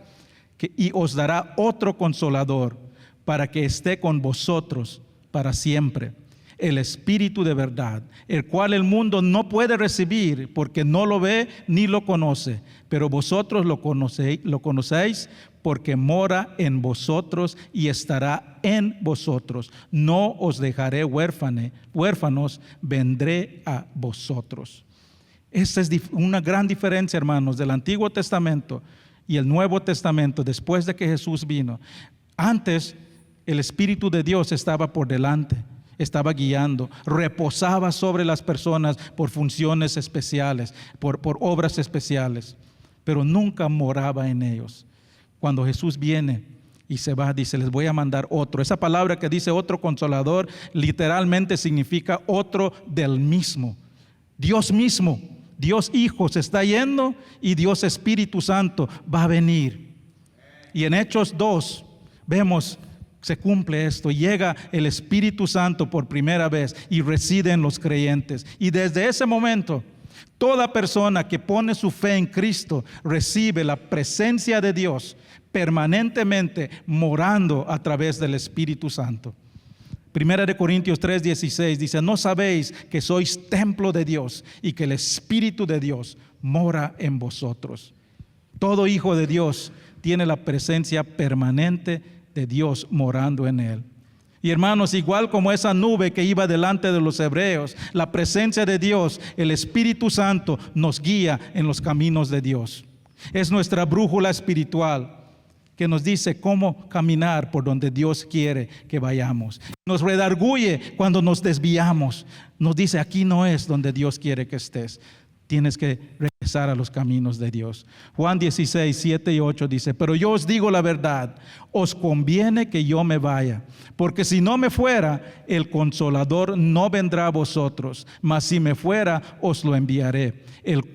y os dará otro consolador para que esté con vosotros para siempre. El Espíritu de verdad, el cual el mundo no puede recibir porque no lo ve ni lo conoce, pero vosotros lo conocéis porque mora en vosotros y estará en vosotros. No os dejaré huérfanos, vendré a vosotros. Esa es una gran diferencia, hermanos, del Antiguo Testamento y el Nuevo Testamento después de que Jesús vino. Antes, el Espíritu de Dios estaba por delante, estaba guiando, reposaba sobre las personas por funciones especiales, por obras especiales, pero nunca moraba en ellos. Cuando Jesús viene y se va, dice, les voy a mandar otro. Esa palabra que dice otro consolador, literalmente significa otro del mismo. Dios mismo, Dios Hijo se está yendo y Dios Espíritu Santo va a venir. Y en Hechos 2 vemos, se cumple esto, llega el Espíritu Santo por primera vez y reside en los creyentes. Y desde ese momento, toda persona que pone su fe en Cristo recibe la presencia de Dios permanentemente morando a través del Espíritu Santo. Primera de Corintios 3:16 dice, ¿no sabéis que sois templo de Dios y que el Espíritu de Dios mora en vosotros? Todo hijo de Dios tiene la presencia permanente de Dios morando en él. Y hermanos, igual como esa nube que iba delante de los hebreos, la presencia de Dios, el Espíritu Santo, nos guía en los caminos de Dios. Es nuestra brújula espiritual que nos dice cómo caminar por donde Dios quiere que vayamos. Nos redarguye cuando nos desviamos. Nos dice, aquí no es donde Dios quiere que estés. Tienes que regresar a los caminos de Dios. Juan 16, 7 y 8 dice, pero yo os digo la verdad, os conviene que yo me vaya, porque si no me fuera, el Consolador no vendrá a vosotros, mas si me fuera, os lo enviaré.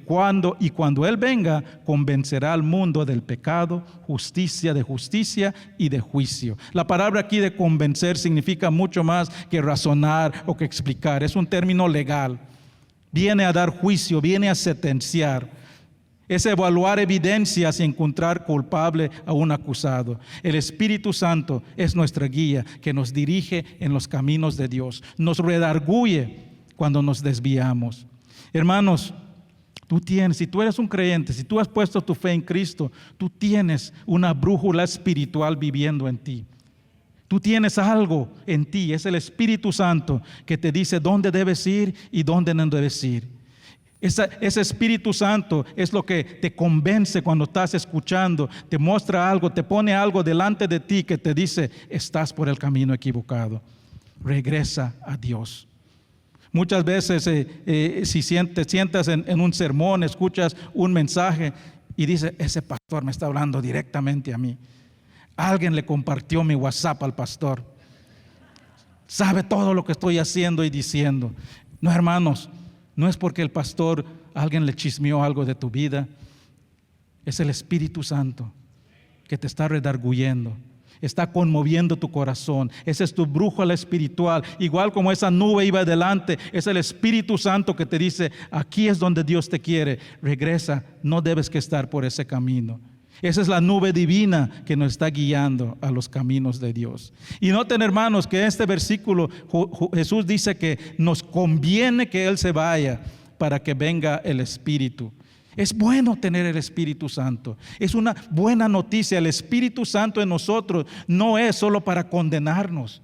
Cuando Él venga, convencerá al mundo del pecado, de justicia y de juicio. La palabra aquí de convencer significa mucho más que razonar o que explicar. Es un término legal. Viene a dar juicio, viene a sentenciar. Es evaluar evidencias y encontrar culpable a un acusado. El Espíritu Santo es nuestra guía que nos dirige en los caminos de Dios. Nos redarguye cuando nos desviamos. Hermanos, si tú eres un creyente, si tú has puesto tu fe en Cristo, tú tienes una brújula espiritual viviendo en ti. Tú tienes algo en ti, es el Espíritu Santo que te dice dónde debes ir y dónde no debes ir. Ese Espíritu Santo es lo que te convence cuando estás escuchando, te muestra algo, te pone algo delante de ti que te dice, estás por el camino equivocado. Regresa a Dios. Muchas veces si te sientas en un sermón, escuchas un mensaje y dices, ese pastor me está hablando directamente a mí. Alguien le compartió mi WhatsApp al pastor. Sabe todo lo que estoy haciendo y diciendo. No, hermanos, no es porque el pastor, alguien le chismeó algo de tu vida. Es el Espíritu Santo que te está redarguyendo. Está conmoviendo tu corazón. Esa es tu brújula espiritual. Igual como esa nube iba adelante, es el Espíritu Santo que te dice, aquí es donde Dios te quiere. Regresa, no debes que estar por ese camino. Esa es la nube divina que nos está guiando a los caminos de Dios. Y noten, hermanos, que en este versículo Jesús dice que nos conviene que Él se vaya para que venga el Espíritu. Es bueno tener el Espíritu Santo. Es una buena noticia. El Espíritu Santo en nosotros no es solo para condenarnos.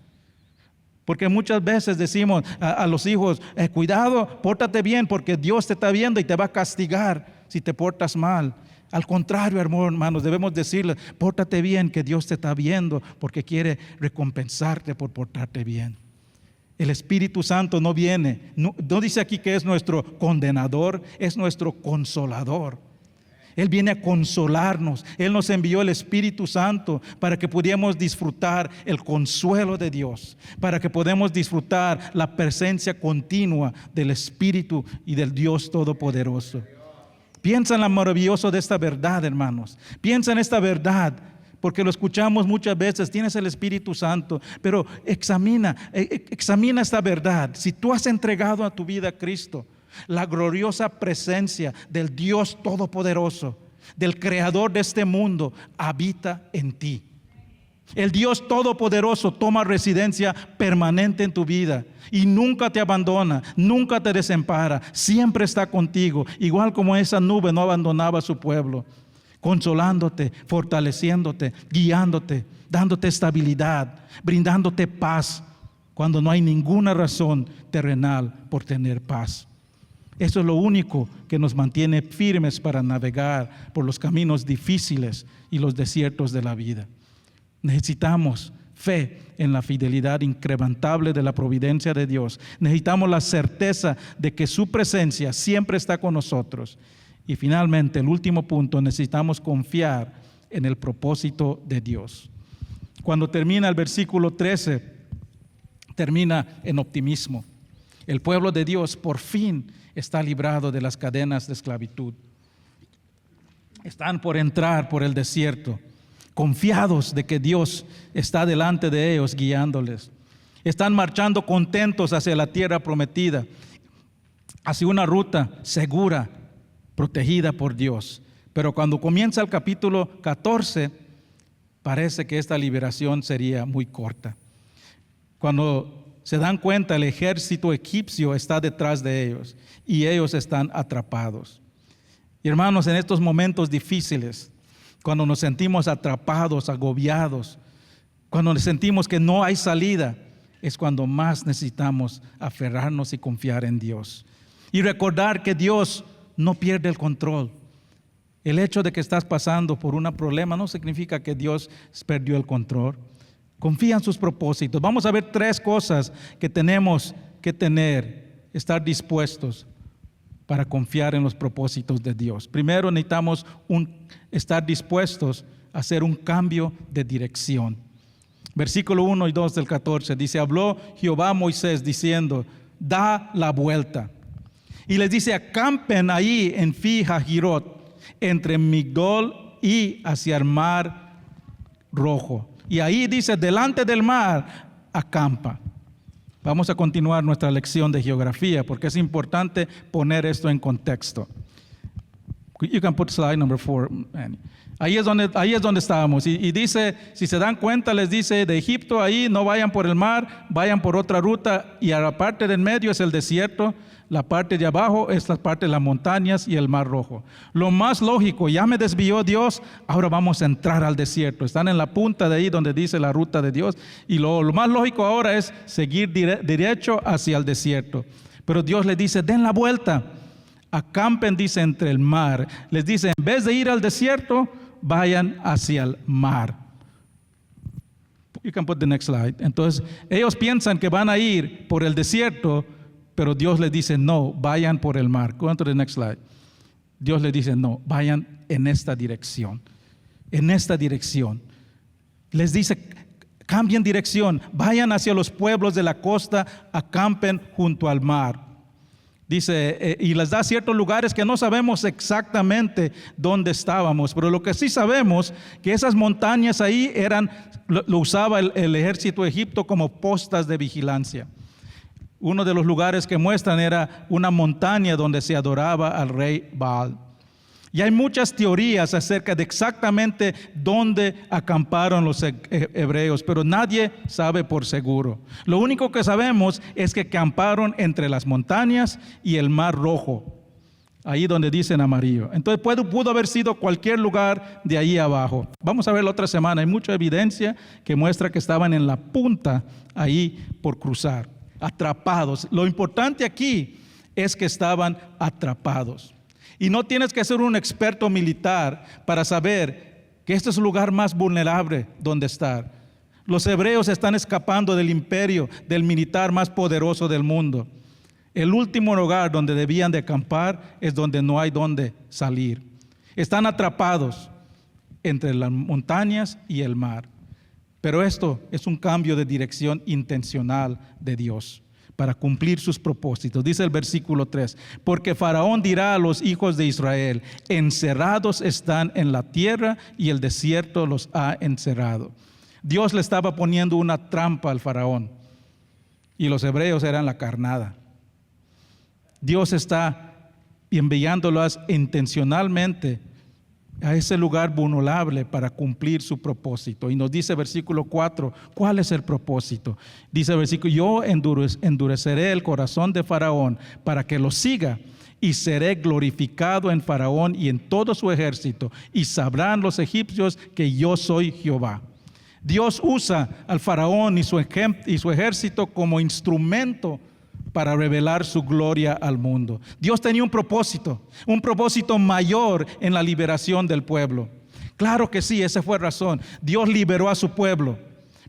Porque muchas veces decimos a los hijos, cuidado, pórtate bien porque Dios te está viendo y te va a castigar si te portas mal. Al contrario, hermanos, debemos decirle, pórtate bien que Dios te está viendo porque quiere recompensarte por portarte bien. El Espíritu Santo no viene, no dice aquí que es nuestro condenador, es nuestro consolador. Él viene a consolarnos. Él nos envió el Espíritu Santo para que pudiéramos disfrutar el consuelo de Dios, para que podamos disfrutar la presencia continua del Espíritu y del Dios Todopoderoso. Piensa en lo maravilloso de esta verdad, hermanos. Piensa en esta verdad. Porque lo escuchamos muchas veces, tienes el Espíritu Santo, pero examina esta verdad. Si tú has entregado a tu vida a Cristo, la gloriosa presencia del Dios Todopoderoso, del Creador de este mundo, habita en ti. El Dios Todopoderoso toma residencia permanente en tu vida y nunca te abandona, nunca te desampara, siempre está contigo, igual como esa nube no abandonaba a su pueblo. Consolándote, fortaleciéndote, guiándote, dándote estabilidad, brindándote paz, cuando no hay ninguna razón terrenal por tener paz. Eso es lo único que nos mantiene firmes para navegar por los caminos difíciles y los desiertos de la vida. Necesitamos fe en la fidelidad incrementable de la providencia de Dios. Necesitamos la certeza de que su presencia siempre está con nosotros. Y finalmente, el último punto, necesitamos confiar en el propósito de Dios. Cuando termina el versículo 13, termina en optimismo. El pueblo de Dios por fin está librado de las cadenas de esclavitud. Están por entrar por el desierto, confiados de que Dios está delante de ellos guiándoles. Están marchando contentos hacia la tierra prometida, hacia una ruta segura, protegida por Dios. Pero cuando comienza el capítulo 14, parece que esta liberación sería muy corta. Cuando se dan cuenta, el ejército egipcio está detrás de ellos y ellos están atrapados. Y hermanos, en estos momentos difíciles, cuando nos sentimos atrapados, agobiados, cuando nos sentimos que no hay salida, es cuando más necesitamos aferrarnos y confiar en Dios. Y recordar que Dios no pierde el control. El hecho de que estás pasando por un problema no significa que Dios perdió el control. Confía en sus propósitos. Vamos a ver 3 cosas que tenemos que estar dispuestos para confiar en los propósitos de Dios. Primero, necesitamos estar dispuestos a hacer un cambio de dirección. Versículo 1 y 2 del 14 dice, habló Jehová a Moisés diciendo, da la vuelta. Y les dice, acampen ahí en Pi-Hahirot, entre Migdol y hacia el mar Rojo. Y ahí dice, delante del mar, acampa. Vamos a continuar nuestra lección de geografía, porque es importante poner esto en contexto. You can put slide number 4, Annie. Ahí es donde estábamos. Y dice, si se dan cuenta, les dice, de Egipto ahí no vayan por el mar, vayan por otra ruta. Y a la parte del medio es el desierto. La parte de abajo es la parte de las montañas y el mar Rojo. Lo más lógico, ya me desvió Dios, ahora vamos a entrar al desierto. Están en la punta de ahí donde dice la ruta de Dios. Y lo más lógico ahora es seguir derecho hacia el desierto. Pero Dios les dice, den la vuelta. Acampen, dice, entre el mar. Les dice, en vez de ir al desierto, vayan hacia el mar. You can put the next slide. Entonces, ellos piensan que van a ir por el desierto, pero Dios les dice, no, vayan por el mar. Go on to the next slide. Dios les dice, no, vayan en esta dirección. En esta dirección. Les dice, cambien dirección, vayan hacia los pueblos de la costa, acampen junto al mar. Dice, y les da ciertos lugares que no sabemos exactamente dónde estábamos, pero lo que sí sabemos, que esas montañas ahí lo usaba el ejército de Egipto como postas de vigilancia. Uno de los lugares que muestran era una montaña donde se adoraba al rey Baal. Y hay muchas teorías acerca de exactamente dónde acamparon los hebreos, pero nadie sabe por seguro. Lo único que sabemos es que acamparon entre las montañas y el Mar Rojo, ahí donde dicen amarillo. Entonces pudo haber sido cualquier lugar de ahí abajo. Vamos a ver la otra semana, hay mucha evidencia que muestra que estaban en la punta ahí por cruzar, atrapados. Lo importante aquí es que estaban atrapados. Y no tienes que ser un experto militar para saber que este es el lugar más vulnerable donde estar. Los hebreos están escapando del imperio, del militar más poderoso del mundo. El último lugar donde debían de acampar es donde no hay donde salir. Están atrapados entre las montañas y el mar. Pero esto es un cambio de dirección intencional de Dios para cumplir sus propósitos. Dice el versículo 3, porque Faraón dirá a los hijos de Israel, encerrados están en la tierra y el desierto los ha encerrado. Dios le estaba poniendo una trampa al Faraón y los hebreos eran la carnada. Dios está enviándolos intencionalmente a ese lugar vulnerable para cumplir su propósito. Y nos dice versículo 4, ¿cuál es el propósito? Dice el versículo, yo endureceré el corazón de Faraón para que lo siga, y seré glorificado en Faraón y en todo su ejército, y sabrán los egipcios que yo soy Jehová. Dios usa al Faraón y su ejército como instrumento para revelar su gloria al mundo. Dios tenía un propósito mayor en la liberación del pueblo. Claro que sí, esa fue la razón. Dios liberó a su pueblo,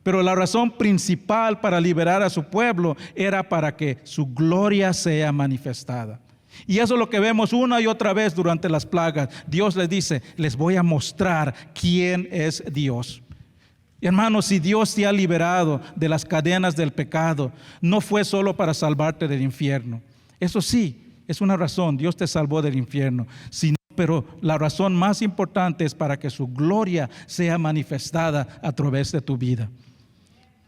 pero la razón principal para liberar a su pueblo era para que su gloria sea manifestada. Y eso es lo que vemos una y otra vez durante las plagas. Dios les dice, les voy a mostrar quién es Dios. Hermanos, si Dios te ha liberado de las cadenas del pecado, no fue solo para salvarte del infierno. Eso sí, es una razón, Dios te salvó del infierno. Pero la razón más importante es para que su gloria sea manifestada a través de tu vida.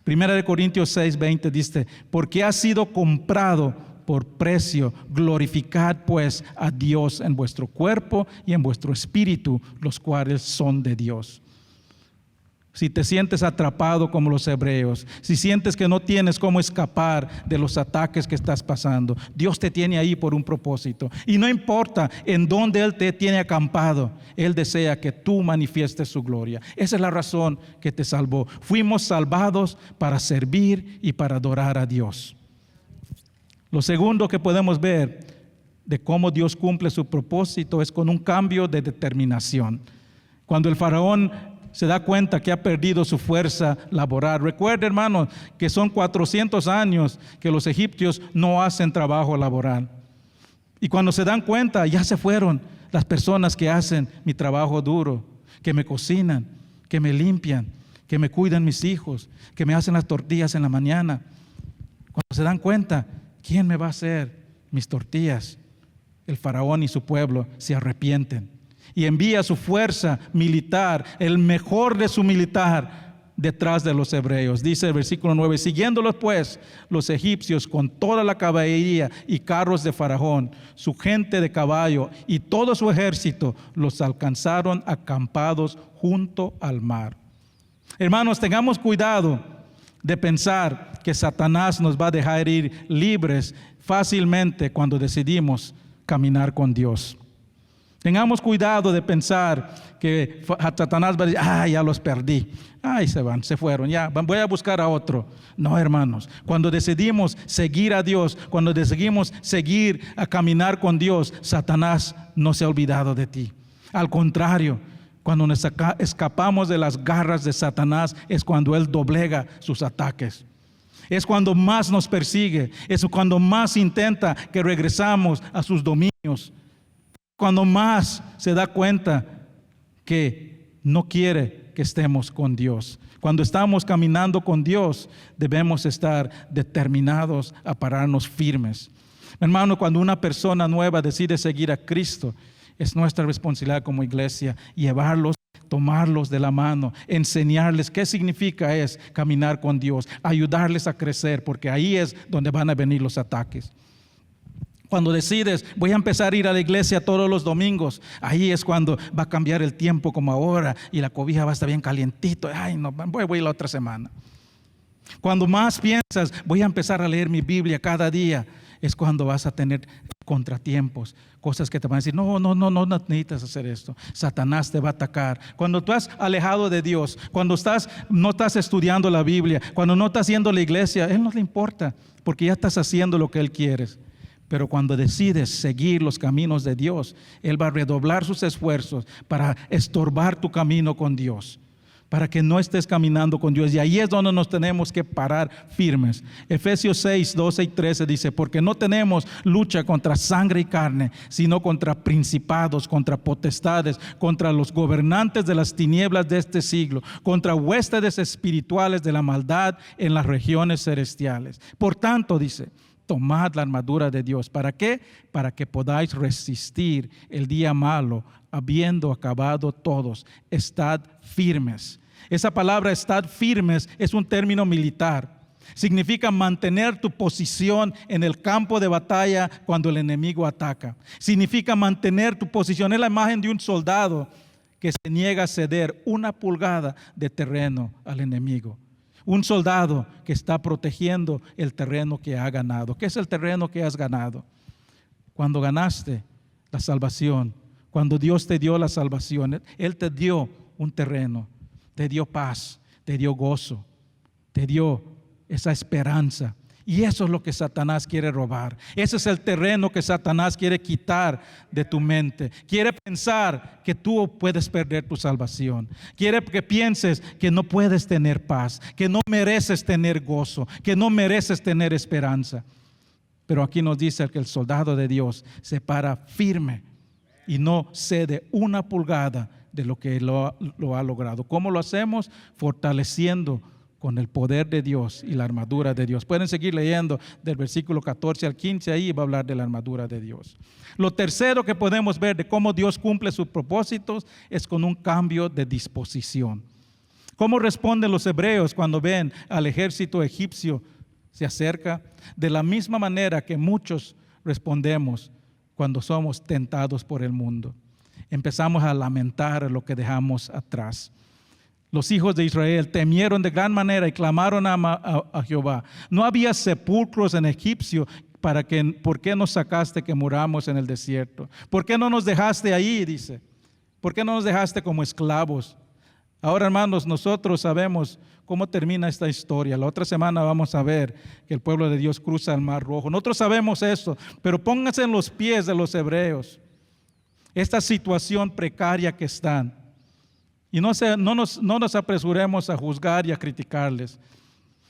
1 Corintios 6:20 dice, porque ha sido comprado por precio, glorificad pues a Dios en vuestro cuerpo y en vuestro espíritu, los cuales son de Dios. Si te sientes atrapado como los hebreos, si sientes que no tienes cómo escapar de los ataques que estás pasando, Dios te tiene ahí por un propósito. Y no importa en dónde Él te tiene acampado, Él desea que tú manifiestes su gloria. Esa es la razón que te salvó. Fuimos salvados para servir y para adorar a Dios. Lo segundo que podemos ver de cómo Dios cumple su propósito es con un cambio de determinación. Cuando el faraón se da cuenta que ha perdido su fuerza laboral. Recuerda, hermanos, que son 400 años que los egipcios no hacen trabajo laboral. Y cuando se dan cuenta, ya se fueron las personas que hacen mi trabajo duro, que me cocinan, que me limpian, que me cuidan mis hijos, que me hacen las tortillas en la mañana. Cuando se dan cuenta, ¿quién me va a hacer mis tortillas? El faraón y su pueblo se arrepienten. Y envía su fuerza militar, el mejor de su militar, detrás de los hebreos. Dice el versículo 9, siguiéndolos pues los egipcios con toda la caballería y carros de Faraón, su gente de caballo y todo su ejército, los alcanzaron acampados junto al mar. Hermanos, tengamos cuidado de pensar que Satanás nos va a dejar ir libres fácilmente cuando decidimos caminar con Dios. Tengamos cuidado de pensar que Satanás va a decir, ya los perdí, se fueron, ya, voy a buscar a otro. No, hermanos, cuando decidimos seguir a Dios, cuando decidimos seguir a caminar con Dios, Satanás no se ha olvidado de ti. Al contrario, cuando nos escapamos de las garras de Satanás, es cuando Él doblega sus ataques. Es cuando más nos persigue, es cuando más intenta que regresamos a sus dominios. Cuando más se da cuenta que no quiere que estemos con Dios. Cuando estamos caminando con Dios, debemos estar determinados a pararnos firmes. Hermano, cuando una persona nueva decide seguir a Cristo, es nuestra responsabilidad como iglesia llevarlos, tomarlos de la mano, enseñarles qué significa es caminar con Dios, ayudarles a crecer, porque ahí es donde van a venir los ataques. Cuando decides, voy a empezar a ir a la iglesia todos los domingos, ahí es cuando va a cambiar el tiempo como ahora y la cobija va a estar bien calientito. Ay, no, voy a ir la otra semana. Cuando más piensas, voy a empezar a leer mi Biblia cada día, es cuando vas a tener contratiempos, cosas que te van a decir, no necesitas hacer esto. Satanás te va a atacar. Cuando tú has alejado de Dios, cuando no estás estudiando la Biblia, cuando no estás yendo a la iglesia, Él no le importa, porque ya estás haciendo lo que Él quiere. Pero cuando decides seguir los caminos de Dios, Él va a redoblar sus esfuerzos para estorbar tu camino con Dios, para que no estés caminando con Dios. Y ahí es donde nos tenemos que parar firmes. Efesios 6, 12 y 13 dice, porque no tenemos lucha contra sangre y carne, sino contra principados, contra potestades, contra los gobernantes de las tinieblas de este siglo, contra huestes espirituales de la maldad en las regiones celestiales. Por tanto, dice, tomad la armadura de Dios. ¿Para qué? Para que podáis resistir el día malo, habiendo acabado todos. Estad firmes. Esa palabra estad firmes es un término militar. Significa mantener tu posición en el campo de batalla cuando el enemigo ataca. Significa mantener tu posición. Es la imagen de un soldado que se niega a ceder 1 pulgada de terreno al enemigo. Un soldado que está protegiendo el terreno que ha ganado. ¿Qué es el terreno que has ganado? Cuando ganaste la salvación, cuando Dios te dio la salvación, Él te dio un terreno, te dio paz, te dio gozo, te dio esa esperanza. Y eso es lo que Satanás quiere robar. Ese es el terreno que Satanás quiere quitar de tu mente. Quiere pensar que tú puedes perder tu salvación. Quiere que pienses que no puedes tener paz, que no mereces tener gozo, que no mereces tener esperanza. Pero aquí nos dice que el soldado de Dios se para firme y no cede 1 pulgada de lo que lo ha logrado. ¿Cómo lo hacemos? Fortaleciendo con el poder de Dios y la armadura de Dios. Pueden seguir leyendo del versículo 14 al 15, ahí va a hablar de la armadura de Dios. Lo tercero que podemos ver de cómo Dios cumple sus propósitos es con un cambio de disposición. ¿Cómo responden los hebreos cuando ven al ejército egipcio se acerca? De la misma manera que muchos respondemos cuando somos tentados por el mundo. Empezamos a lamentar lo que dejamos atrás. Los hijos de Israel temieron de gran manera y clamaron a Jehová. No había sepulcros en Egipcio. ¿Por qué nos sacaste que muramos en el desierto? ¿Por qué no nos dejaste ahí? Dice. ¿Por qué no nos dejaste como esclavos? Ahora, hermanos, nosotros sabemos cómo termina esta historia. La otra semana vamos a ver que el pueblo de Dios cruza el Mar Rojo. Nosotros sabemos eso, pero pónganse en los pies de los hebreos. Esta situación precaria que están. Y no nos apresuremos a juzgar y a criticarles.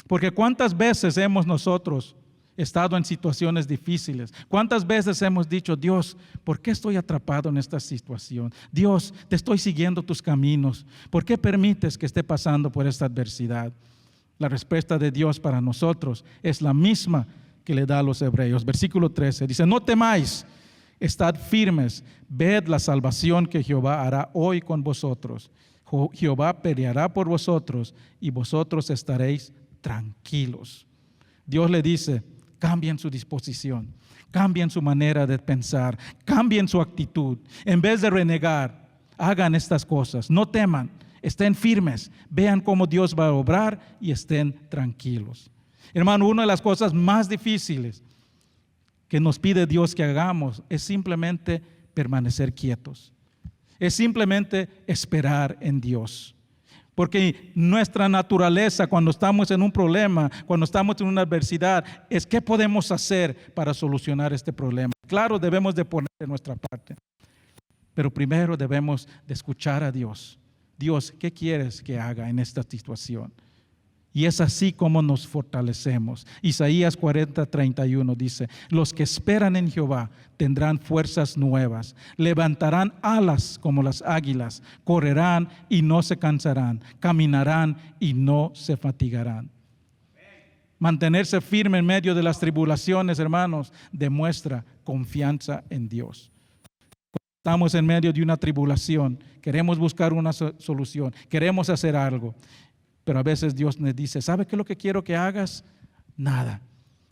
Porque ¿cuántas veces hemos nosotros estado en situaciones difíciles? ¿Cuántas veces hemos dicho, Dios, ¿por qué estoy atrapado en esta situación? Dios, te estoy siguiendo tus caminos. ¿Por qué permites que esté pasando por esta adversidad? La respuesta de Dios para nosotros es la misma que le da a los hebreos. Versículo 13 dice, no temáis, estad firmes, ved la salvación que Jehová hará hoy con vosotros. Jehová peleará por vosotros y vosotros estaréis tranquilos. Dios le dice, cambien su disposición, cambien su manera de pensar, cambien su actitud. En vez de renegar, hagan estas cosas, no teman, estén firmes, vean cómo Dios va a obrar y estén tranquilos. Hermano, una de las cosas más difíciles que nos pide Dios que hagamos es simplemente permanecer quietos. Es simplemente esperar en Dios. Porque nuestra naturaleza cuando estamos en un problema, cuando estamos en una adversidad, es qué podemos hacer para solucionar este problema. Claro, debemos de poner de nuestra parte. Pero primero debemos de escuchar a Dios. Dios, ¿qué quieres que haga en esta situación? Y es así como nos fortalecemos. Isaías 40:31 dice, los que esperan en Jehová tendrán fuerzas nuevas, levantarán alas como las águilas, correrán y no se cansarán, caminarán y no se fatigarán. Mantenerse firme en medio de las tribulaciones, hermanos, demuestra confianza en Dios. Estamos en medio de una tribulación, queremos buscar una solución, queremos hacer algo, pero a veces Dios nos dice, ¿sabe qué es lo que quiero que hagas? Nada,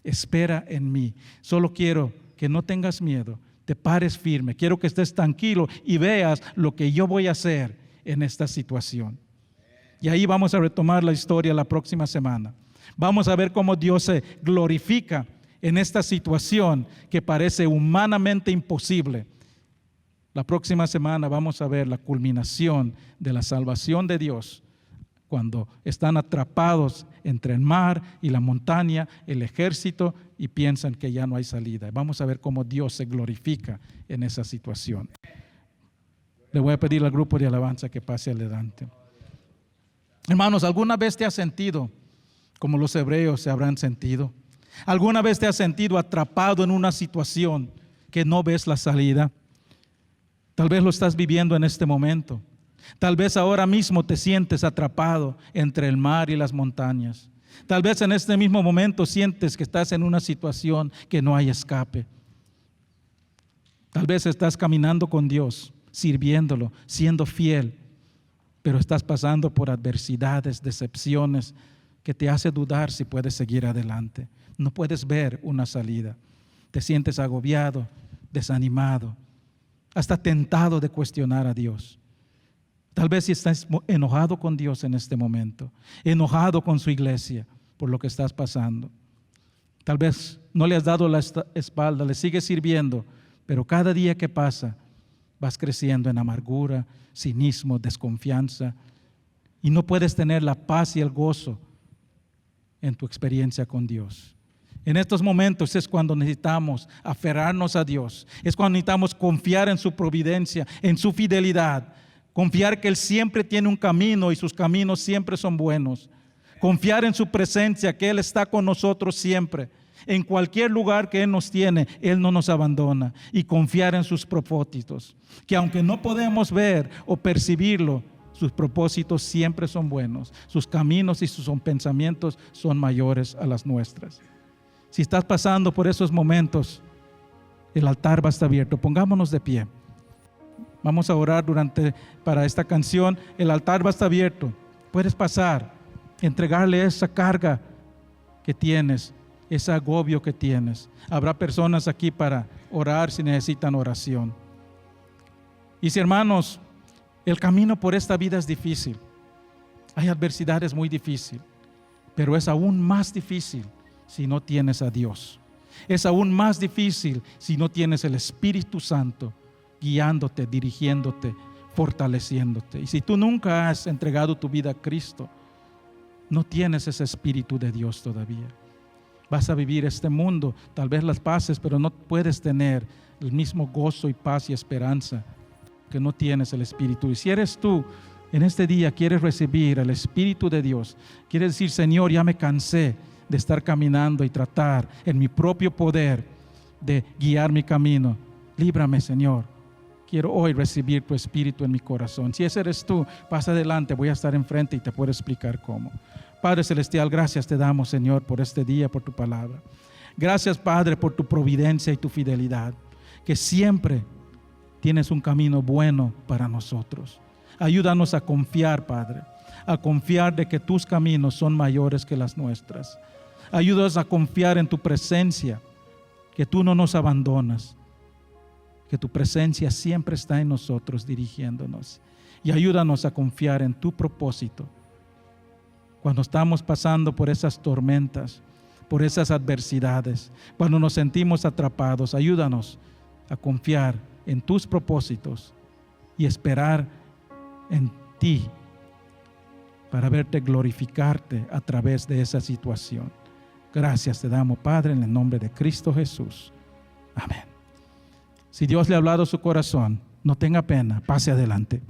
espera en mí. Solo quiero que no tengas miedo, te pares firme, quiero que estés tranquilo y veas lo que yo voy a hacer en esta situación. Y ahí vamos a retomar la historia la próxima semana. Vamos a ver cómo Dios se glorifica en esta situación que parece humanamente imposible. La próxima semana vamos a ver la culminación de la salvación de Dios cuando están atrapados entre el mar y la montaña, el ejército, y piensan que ya no hay salida. Vamos a ver cómo Dios se glorifica en esa situación. Le voy a pedir al grupo de alabanza que pase adelante. Hermanos, ¿alguna vez te has sentido como los hebreos se habrán sentido? ¿Alguna vez te has sentido atrapado en una situación que no ves la salida? Tal vez lo estás viviendo en este momento. Tal vez ahora mismo te sientes atrapado entre el mar y las montañas. Tal vez en este mismo momento sientes que estás en una situación que no hay escape. Tal vez estás caminando con Dios, sirviéndolo, siendo fiel, pero estás pasando por adversidades, decepciones, que te hace dudar si puedes seguir adelante. No puedes ver una salida. Te sientes agobiado, desanimado, hasta tentado de cuestionar a Dios. Tal vez si estás enojado con Dios en este momento, enojado con su iglesia por lo que estás pasando. Tal vez no le has dado la espalda, le sigues sirviendo, pero cada día que pasa vas creciendo en amargura, cinismo, desconfianza, y no puedes tener la paz y el gozo en tu experiencia con Dios. En estos momentos es cuando necesitamos aferrarnos a Dios, es cuando necesitamos confiar en su providencia, en su fidelidad, confiar que Él siempre tiene un camino y sus caminos siempre son buenos, confiar en su presencia, que Él está con nosotros siempre, en cualquier lugar que Él nos tiene, Él no nos abandona, y confiar en sus propósitos, que aunque no podemos ver o percibirlo, sus propósitos siempre son buenos, sus caminos y sus pensamientos son mayores a las nuestras. Si estás pasando por esos momentos, el altar va a estar abierto. Pongámonos de pie. Vamos a orar para esta canción. El altar va a estar abierto. Puedes pasar, entregarle esa carga que tienes, ese agobio que tienes. Habrá personas aquí para orar si necesitan oración. Y si, hermanos, el camino por esta vida es difícil, hay adversidades muy difíciles, pero es aún más difícil si no tienes a Dios. Es aún más difícil si no tienes el Espíritu Santo guiándote, dirigiéndote, fortaleciéndote. Y si tú nunca has entregado tu vida a Cristo, no tienes ese Espíritu de Dios todavía. Vas a vivir este mundo, tal vez las pases, pero no puedes tener el mismo gozo y paz y esperanza que no tienes el Espíritu. Y si eres tú, en este día quieres recibir el Espíritu de Dios, quieres decir, Señor, ya me cansé de estar caminando y tratar en mi propio poder de guiar mi camino. Líbrame, Señor. Quiero hoy recibir tu Espíritu en mi corazón. Si ese eres tú, pasa adelante, voy a estar enfrente y te puedo explicar cómo. Padre Celestial, gracias te damos, Señor, por este día, por tu palabra. Gracias, Padre, por tu providencia y tu fidelidad, que siempre tienes un camino bueno para nosotros. Ayúdanos a confiar, Padre, a confiar de que tus caminos son mayores que las nuestras. Ayúdanos a confiar en tu presencia, que tú no nos abandonas, que tu presencia siempre está en nosotros dirigiéndonos. Y ayúdanos a confiar en tu propósito. Cuando estamos pasando por esas tormentas, por esas adversidades, cuando nos sentimos atrapados, ayúdanos a confiar en tus propósitos y esperar en ti para verte glorificarte a través de esa situación. Gracias te damos, Padre, en el nombre de Cristo Jesús. Amén. Si Dios le ha hablado a su corazón, no tenga pena, pase adelante.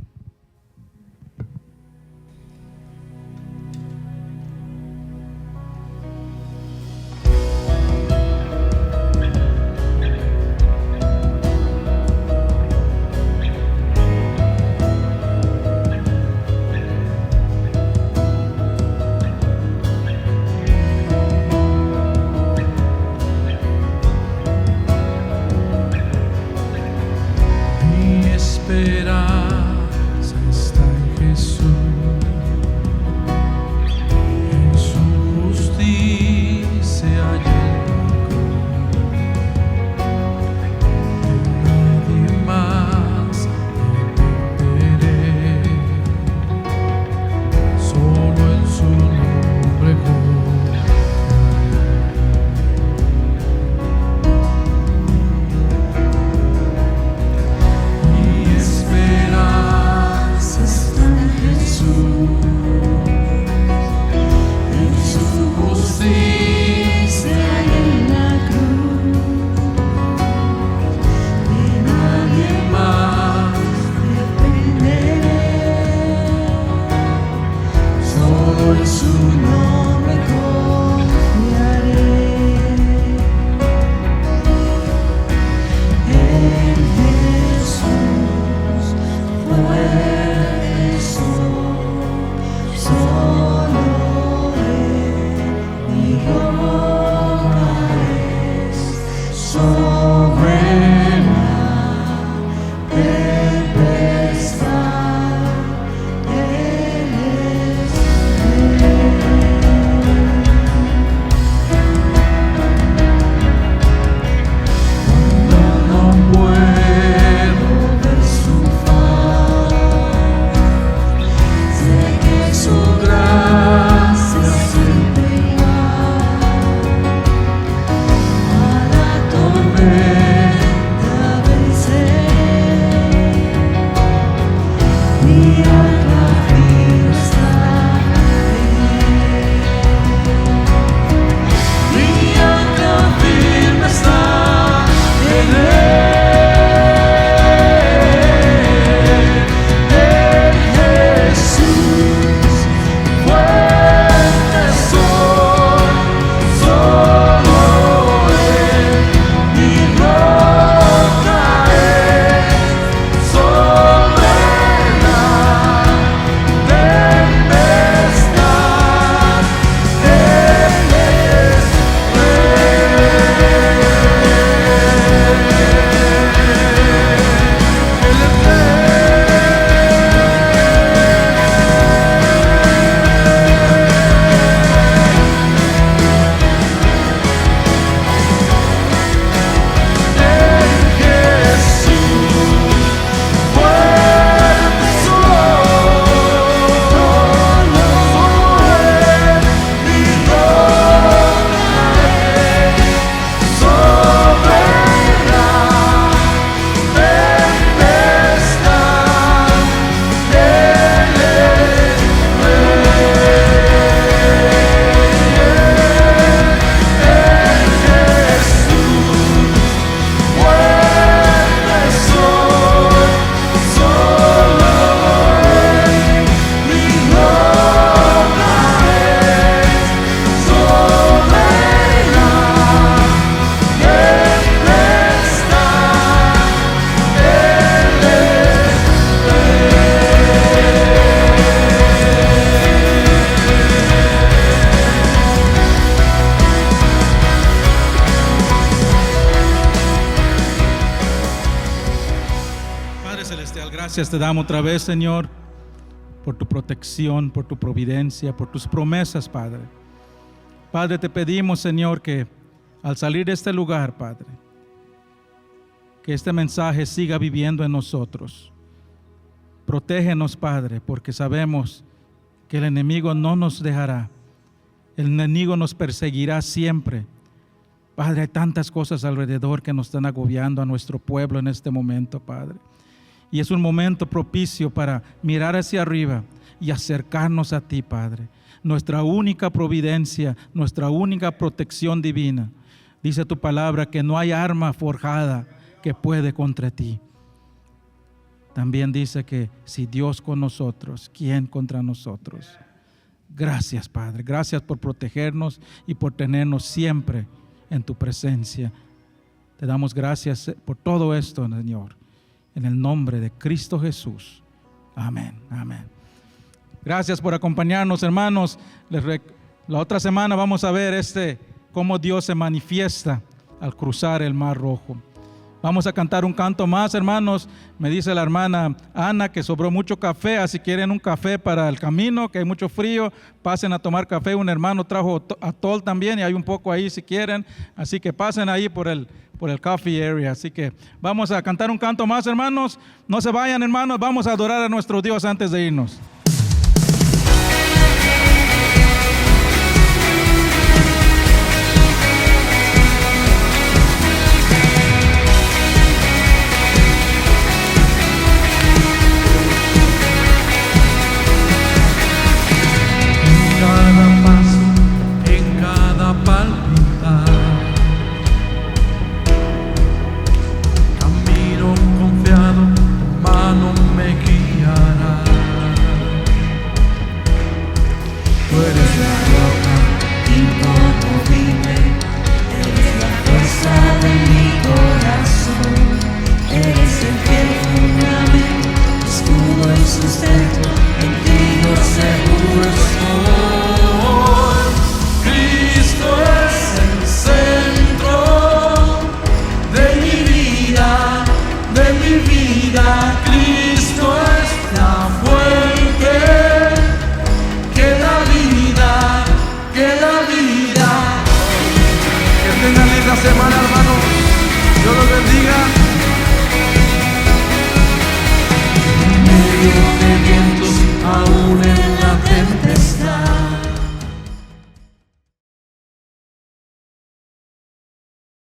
Gracias te damos otra vez, Señor, por tu protección, por tu providencia, por tus promesas, Padre. Padre, te pedimos, Señor, que al salir de este lugar, Padre, que este mensaje siga viviendo en nosotros. Protégenos, Padre, porque sabemos que el enemigo no nos dejará. El enemigo nos perseguirá siempre. Padre, hay tantas cosas alrededor que nos están agobiando a nuestro pueblo en este momento, Padre. Y es un momento propicio para mirar hacia arriba y acercarnos a ti, Padre. Nuestra única providencia, nuestra única protección divina. Dice tu palabra que no hay arma forjada que puede contra ti. También dice que si Dios con nosotros, ¿quién contra nosotros? Gracias, Padre. Gracias por protegernos y por tenernos siempre en tu presencia. Te damos gracias por todo esto, Señor. En el nombre de Cristo Jesús. Amén. Amén. Gracias por acompañarnos, hermanos. La otra semana vamos a ver cómo Dios se manifiesta al cruzar el Mar Rojo. Vamos a cantar un canto más, hermanos. Me dice la hermana Ana que sobró mucho café, así quieren un café para el camino, que hay mucho frío, pasen a tomar café. Un hermano trajo atol también y hay un poco ahí si quieren, así que pasen ahí por el coffee area. Así que vamos a cantar un canto más, hermanos. No se vayan, hermanos, vamos a adorar a nuestro Dios antes de irnos. Semana, hermano, Dios los bendiga. En medio de vientos, aún en